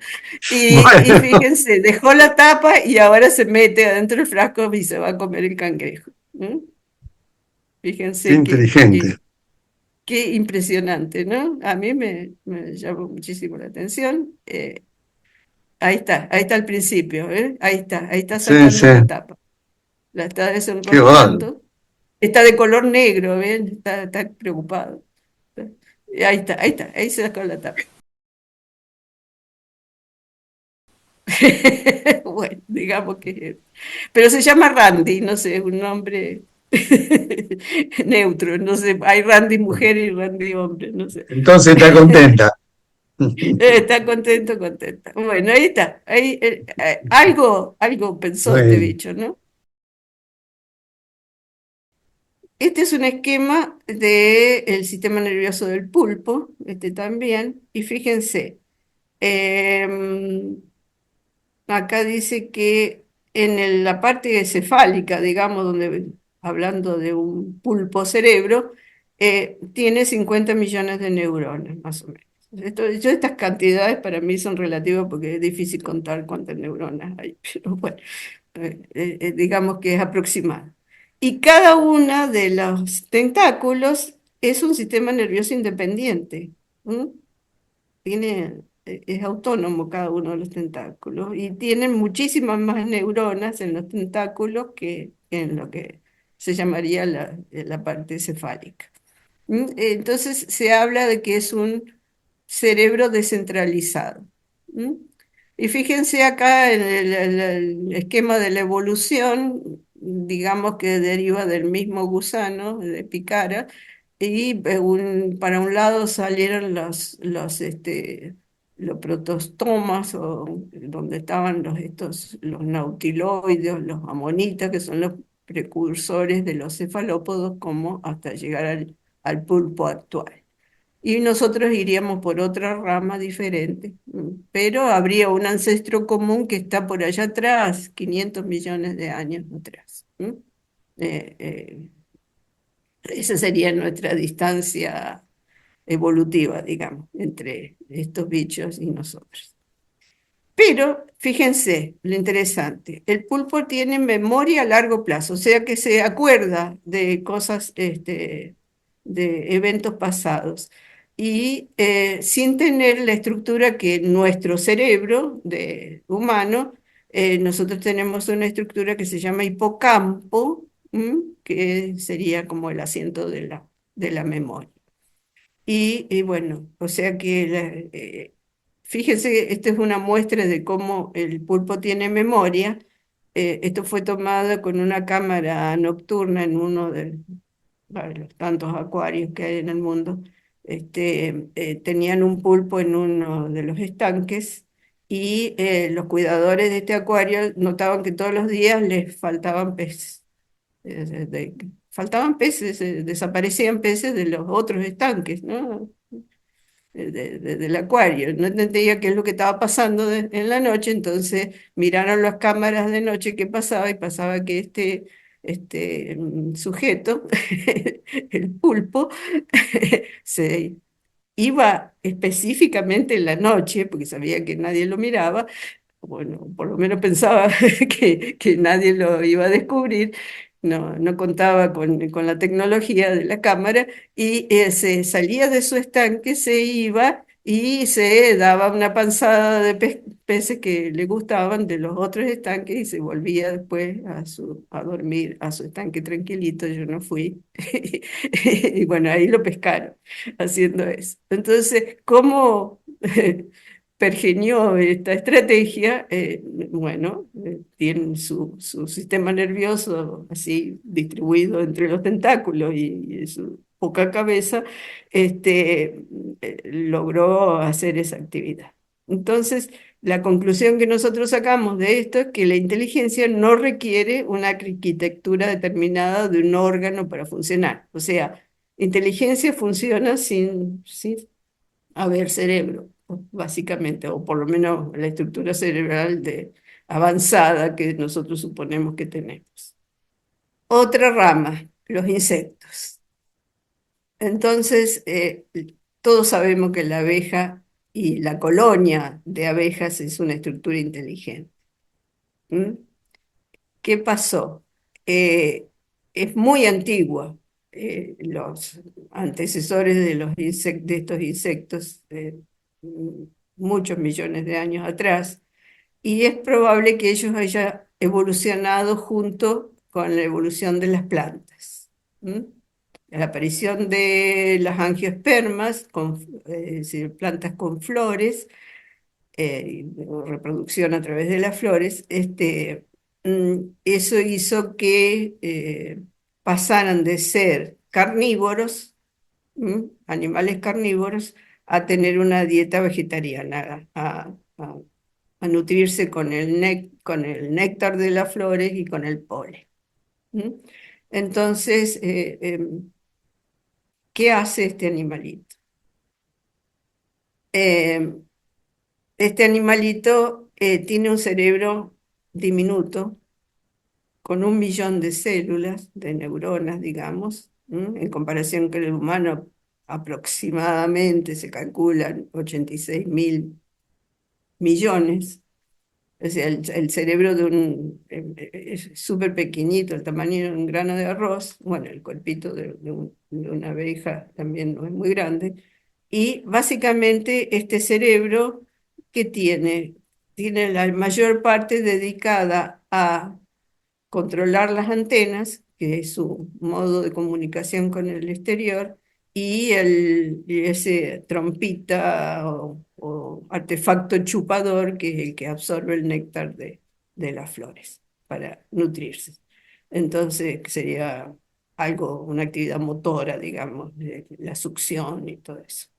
Y Bueno, fíjense, dejó la tapa y ahora se mete adentro del frasco y se va a comer el cangrejo. ¿Mm? qué Fíjense inteligente. qué impresionante, ¿no? A mí me llamó muchísimo la atención. Ahí está al principio, ¿eh? Ahí está Sí, sí, sacando la tapa, la está qué bárbaro. desenroscando. Está de color negro, ¿ven? Está preocupado. Ahí se sacó la tapa. Bueno, digamos que. Pero se llama Randy, no sé, es un nombre neutro, no sé, hay Randy mujer y Randy hombre, no sé. Entonces está contenta. Está contento, contenta. Bueno, ahí está. Algo pensó este Bueno, bicho, ¿no? Este es un esquema del sistema nervioso del pulpo, este también, y fíjense. em, Acá dice que en la parte cefálica, digamos, donde hablando de un pulpo cerebro, tiene 50 millones de neuronas, más o menos. Estas cantidades para mí son relativas porque es difícil contar cuántas neuronas hay, pero bueno, digamos que es aproximado. Y cada una de los tentáculos es un sistema nervioso independiente. ¿M? Es autónomo cada uno de los tentáculos y tienen muchísimas más neuronas en los tentáculos que en lo que se llamaría la parte cefálica. Entonces se habla de que es un cerebro descentralizado. ¿Mm? Y fíjense acá en el esquema de la evolución, digamos que deriva del mismo gusano, de Picara, y para un lado salieron los protostomas, o donde estaban los nautiloides, los amonitas, que son los precursores de los cefalópodos, como hasta llegar al pulpo actual. Y nosotros iríamos por otra rama diferente, pero habría un ancestro común que está por allá atrás, 500 millones de años atrás. Eh, eh, Esa sería nuestra distancia evolutiva, digamos, entre estos bichos y nosotros. Pero fíjense lo interesante, el pulpo tiene memoria a largo plazo, o sea que se acuerda de cosas, de eventos pasados, y sin tener la estructura que nuestro cerebro de humano, nosotros tenemos una estructura que se llama hipocampo, que sería como el asiento de la memoria. Y bueno, o sea que fíjense, esta es una muestra de cómo el pulpo tiene memoria. Esto fue tomado con una cámara nocturna en uno de los tantos acuarios que hay en el mundo. Tenían un pulpo en uno de los estanques y los cuidadores de este acuario notaban que todos los días les faltaban peces. Faltaban peces, desaparecían peces de los otros estanques, ¿no? Del acuario. No entendía qué es lo que estaba pasando en la noche, entonces miraron las cámaras de noche qué pasaba y pasaba que sujeto, el pulpo, se iba específicamente en la noche, porque sabía que nadie lo miraba, bueno, por lo menos pensaba que nadie lo iba a descubrir, no contaba con la tecnología de la cámara, y se salía de su estanque, se iba y se daba una panzada de peces que le gustaban de los otros estanques y se volvía después a dormir a su estanque tranquilito. Yo no fui. Y bueno, ahí lo pescaron haciendo eso. Entonces, ¿cómo? pergenió esta estrategia, bueno, tiene su sistema nervioso así distribuido entre los tentáculos y su poca cabeza, logró hacer esa actividad. Entonces, la conclusión que nosotros sacamos de esto es que la inteligencia no requiere una arquitectura determinada de un órgano para funcionar. O sea, inteligencia funciona sin haber cerebro, básicamente, o por lo menos la estructura cerebral avanzada que nosotros suponemos que tenemos. Otra rama, los insectos. Entonces, todos sabemos que la abeja y la colonia de abejas es una estructura inteligente. ¿Mm? ¿Qué pasó? Eh, es muy antigua. Los antecesores de, de estos insectos, muchos millones de años atrás, y es probable que ellos hayan evolucionado junto con la evolución de las plantas. ¿Mm? La aparición de las angiospermas, es decir, plantas con flores, reproducción a través de las flores, eso hizo que pasaran de ser carnívoros, animales carnívoros, a tener una dieta vegetariana, a nutrirse con con el néctar de las flores y con el polen. ¿Mm? Entonces, ¿qué hace este animalito? Eh, este animalito tiene un cerebro diminuto, con 1 millón de células, de neuronas, digamos, en comparación con el humano, aproximadamente se calculan 86.000 millones. O sea, el cerebro de es súper pequeñito, el tamaño de un grano de arroz. Bueno, el cuerpito de una abeja también no es muy grande. Y básicamente este cerebro que tiene la mayor parte dedicada a controlar las antenas, que es su modo de comunicación con el exterior, y ese trompita o artefacto chupador, que es el que absorbe el néctar de las flores para nutrirse. Entonces sería algo, una actividad motora, digamos, de la succión y todo eso.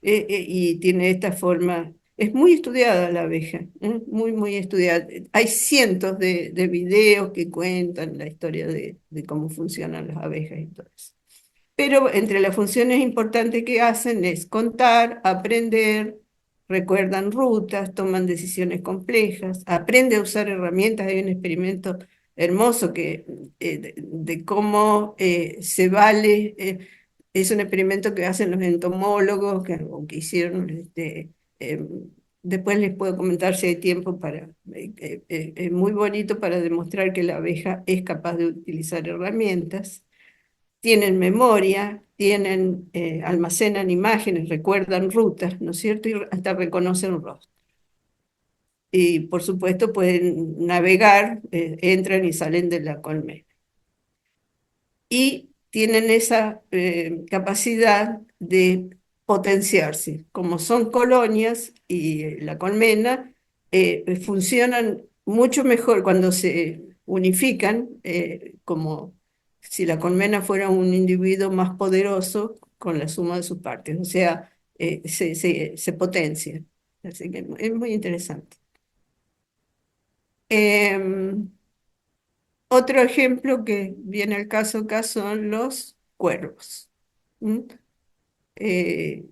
Y tiene esta forma. Es muy estudiada la abeja, muy, muy estudiada. Hay cientos de videos que cuentan la historia de cómo funcionan las abejas y todo eso. Pero entre las funciones importantes que hacen es contar, aprender, recuerdan rutas, toman decisiones complejas, aprende a usar herramientas. Hay un experimento hermoso de cómo se vale. Es un experimento que hacen los entomólogos, o que hicieron. Eh, Después les puedo comentar si hay tiempo para. Es muy bonito para demostrar que la abeja es capaz de utilizar herramientas, tienen memoria, almacenan imágenes, recuerdan rutas, ¿no es cierto? Y hasta reconocen rostros. Y por supuesto pueden navegar, entran y salen de la colmena. Y tienen esa capacidad de potenciarse. Como son colonias y la colmena, funcionan mucho mejor cuando se unifican, como si la colmena fuera un individuo más poderoso con la suma de sus partes. O sea, se potencia. Así que es muy interesante. Em, Otro ejemplo que viene al caso acá son los cuervos. ¿Mm? Eh,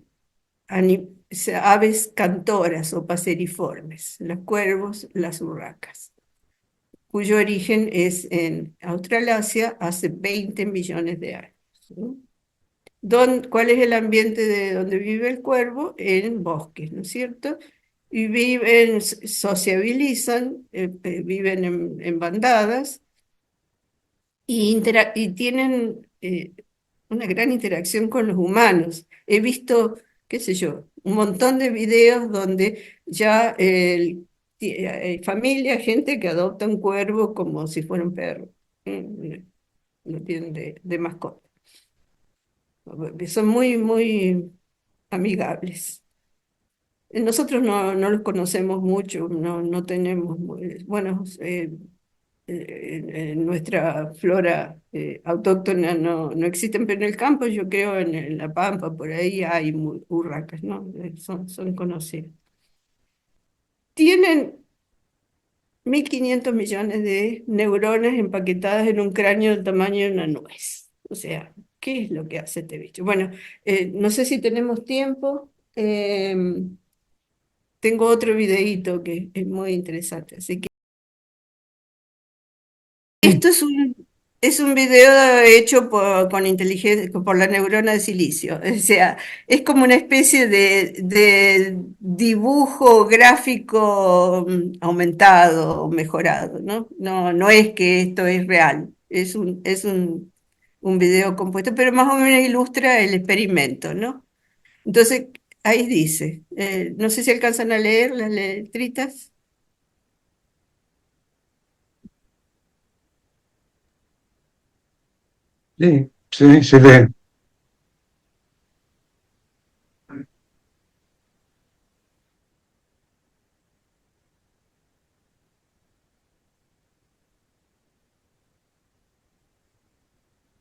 o sea, aves cantoras o paseriformes, los cuervos, las urracas, cuyo origen es en Australasia hace 20 millones de años. ¿No? ¿Cuál es el ambiente de donde vive el cuervo? En bosques, ¿no es cierto? Y viven, sociabilizan, viven en bandadas y tienen una gran interacción con los humanos. He visto, qué sé yo, un montón de videos donde ya hay familia, gente que adopta un cuervo como si fuera un perro. Lo tienen de mascota. Son muy, muy amigables. Nosotros no los conocemos mucho, no tenemos, bueno, en nuestra flora autóctona no existen, pero en el campo yo creo en La Pampa, por ahí hay urracas, ¿no? Son conocidas. Tienen 1.500 millones de neuronas empaquetadas en un cráneo del tamaño de una nuez. O sea, ¿qué es lo que hace este bicho? Bueno, no sé si tenemos tiempo. Tengo otro videíto que es muy interesante, así que Sí, esto es un video hecho con inteligencia, por la neurona de silicio. O sea, es como una especie de dibujo gráfico aumentado o mejorado, ¿no? No es que esto es real, un video compuesto, pero más o menos ilustra el experimento, ¿no? Entonces, ahí dice, no sé si alcanzan a leer las letritas. sí, sí, se lee.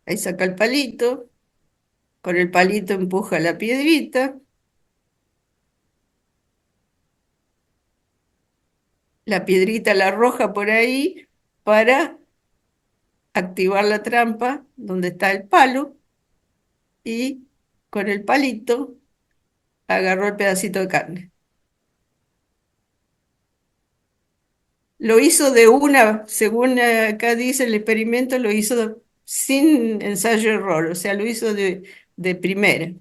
Ahí saca el palito. Con el palito empuja la piedrita la arroja por ahí para activar la trampa donde está el palo y con el palito agarró el pedacito de carne. Lo hizo de una, según acá dice el experimento, lo hizo sin ensayo-error, o sea, lo hizo de primera.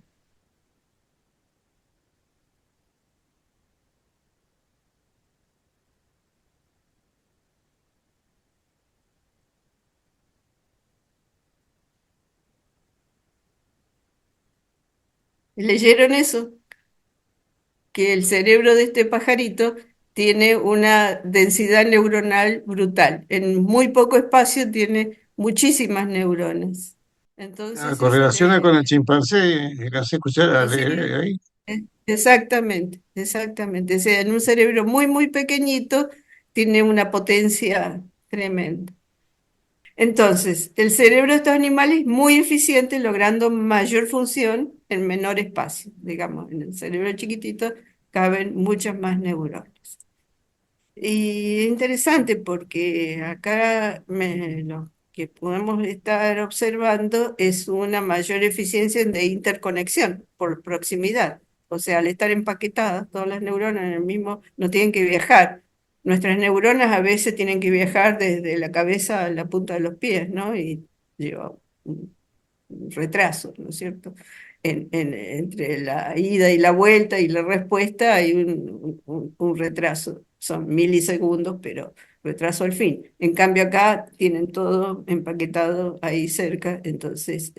¿Leyeron eso? Que el cerebro de este pajarito tiene una densidad neuronal brutal. En muy poco espacio tiene muchísimas neuronas. Ah, Entonces es correlaciona con el chimpancé, la hace escuchar a y sí, leer ahí. exactamente, exactamente. O sea, en un cerebro muy pequeñito tiene una potencia tremenda. Entonces, el cerebro de estos animales es muy eficiente, logrando mayor función en menor espacio. Digamos, en el cerebro chiquitito caben muchas más neuronas. Y es interesante porque acá lo que podemos estar observando es una mayor eficiencia de interconexión por proximidad. O sea, al estar empaquetadas todas las neuronas en el mismo, no tienen que viajar. Nuestras neuronas a veces tienen que viajar desde la cabeza a la punta de los pies, ¿no? Y lleva retraso, ¿no es cierto? Entre la ida y la vuelta y la respuesta hay un retraso, son milisegundos, pero retraso al fin. En cambio acá tienen todo empaquetado ahí cerca, entonces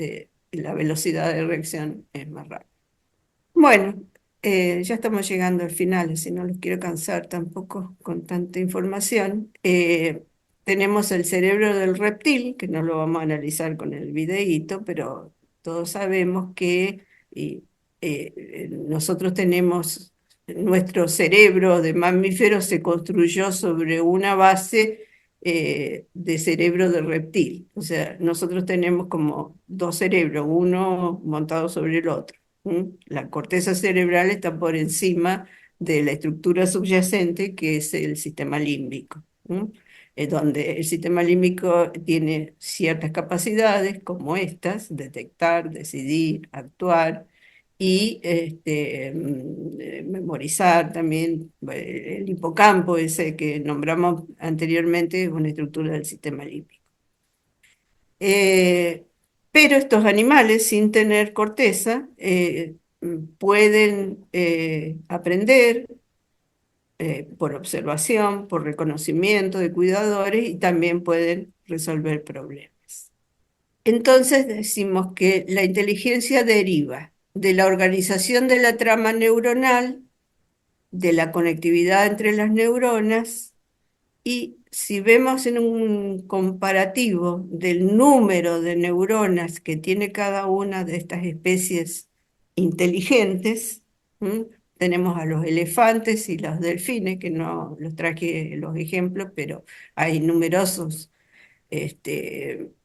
la velocidad de reacción es más rápida. Bueno, ya estamos llegando al final, así no los quiero cansar tampoco con tanta información. Tenemos el cerebro del reptil, que no lo vamos a analizar con el videíto, pero todos sabemos que nosotros tenemos, nuestro cerebro de mamífero se construyó sobre una base de cerebro de reptil. O sea, nosotros tenemos como dos cerebros, uno montado sobre el otro. ¿Mm? La corteza cerebral está por encima de la estructura subyacente, que es el sistema límbico. ¿Mm? Es donde el sistema límbico tiene ciertas capacidades como estas: detectar, decidir, actuar y memorizar también. El hipocampo, ese que nombramos anteriormente, es una estructura del sistema límbico. Eh, pero estos animales, sin tener corteza, pueden aprender por observación, por reconocimiento de cuidadores, y también pueden resolver problemas. Entonces decimos que la inteligencia deriva de la organización de la trama neuronal, de la conectividad entre las neuronas. Y si vemos en un comparativo del número de neuronas que tiene cada una de estas especies inteligentes, ¿m? tenemos a los elefantes y los delfines, que no los traje los ejemplos, pero hay numerosos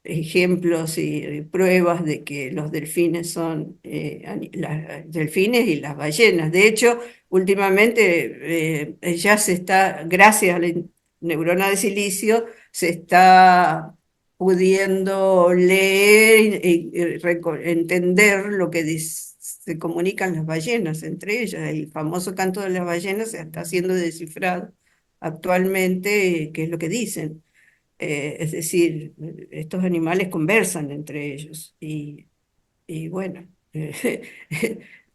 ejemplos y pruebas de que los delfines son delfines y las ballenas. De hecho, últimamente ya se está, gracias a la neurona de silicio, se está pudiendo leer y entender lo que se comunican las ballenas entre ellas. El famoso canto de las ballenas se está siendo descifrado actualmente, qué es lo que dicen. Es decir, estos animales conversan entre ellos y bueno,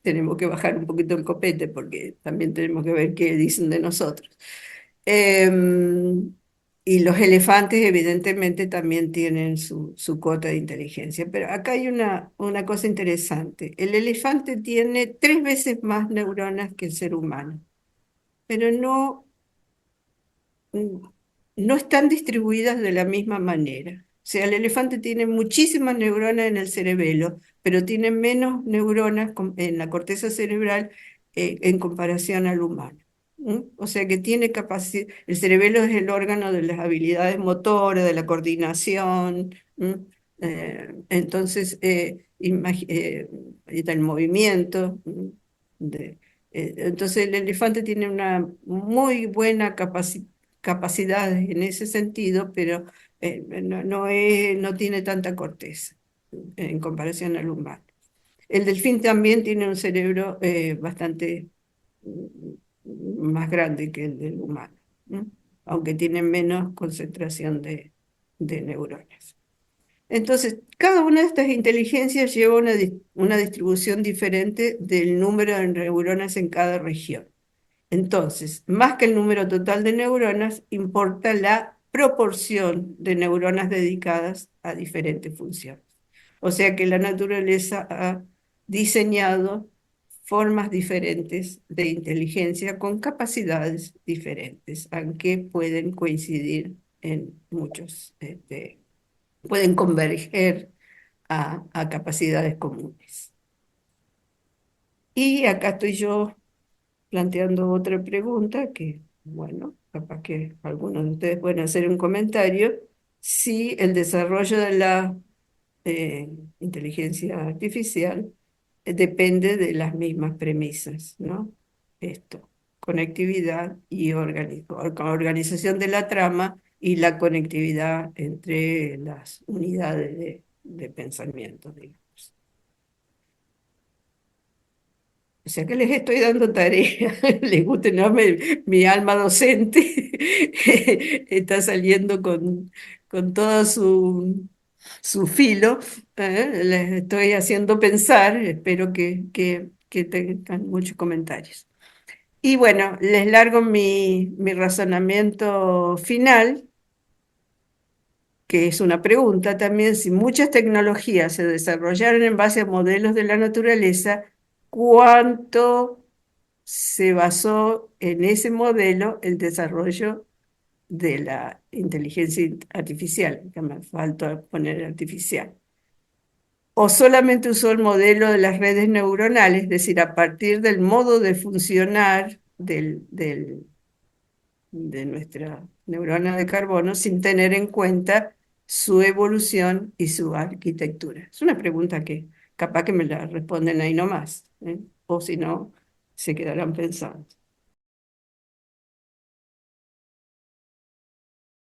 tenemos que bajar un poquito el copete porque también tenemos que ver qué dicen de nosotros. Y los elefantes evidentemente también tienen su cuota de inteligencia, pero acá hay una cosa interesante. El elefante tiene 3 veces más neuronas que el ser humano, pero mm, no están distribuidas de la misma manera. O sea, el elefante tiene muchísimas neuronas en el cerebelo, pero tiene menos neuronas en la corteza cerebral en comparación al humano. ¿Mm? O sea que tiene capacidad, el cerebelo es el órgano de las habilidades motoras, de la coordinación, ¿m? Entonces, y del movimiento. Entonces el elefante tiene una muy buena capacidades en ese sentido, pero no tiene tanta corteza en comparación al humano. El delfín también tiene un cerebro bastante más grande que el del humano, ¿no? Aunque tiene menos concentración de neuronas. Entonces, cada una de estas inteligencias lleva una distribución diferente del número de neuronas en cada región. Entonces, más que el número total de neuronas, importa la proporción de neuronas dedicadas a diferentes funciones. O sea que la naturaleza ha diseñado formas diferentes de inteligencia con capacidades diferentes, aunque pueden coincidir en muchos, pueden converger a capacidades comunes. Y acá estoy yo planteando otra pregunta que, bueno, capaz que algunos de ustedes pueden hacer un comentario, si el desarrollo de la eh, inteligencia artificial depende de las mismas premisas, ¿no? Esto, conectividad y organización de la trama y la conectividad entre las unidades de pensamiento, digamos. O sea que les estoy dando tarea, les guste, ¿no? Mi alma docente está saliendo con todo su filo, les estoy haciendo pensar, espero que tengan muchos comentarios. Y bueno, les largo mi razonamiento final, que es una pregunta también: si muchas tecnologías se desarrollaron en base a modelos de la naturaleza, ¿cuánto se basó en ese modelo el desarrollo de la inteligencia artificial? Que me falta poner artificial. ¿O solamente usó el modelo de las redes neuronales, es decir, a partir del modo de funcionar de nuestra neurona de carbono, sin tener en cuenta su evolución y su arquitectura? Es una pregunta que capaz que me la responden ahí nomás, ¿eh? O si no, se quedarán pensando.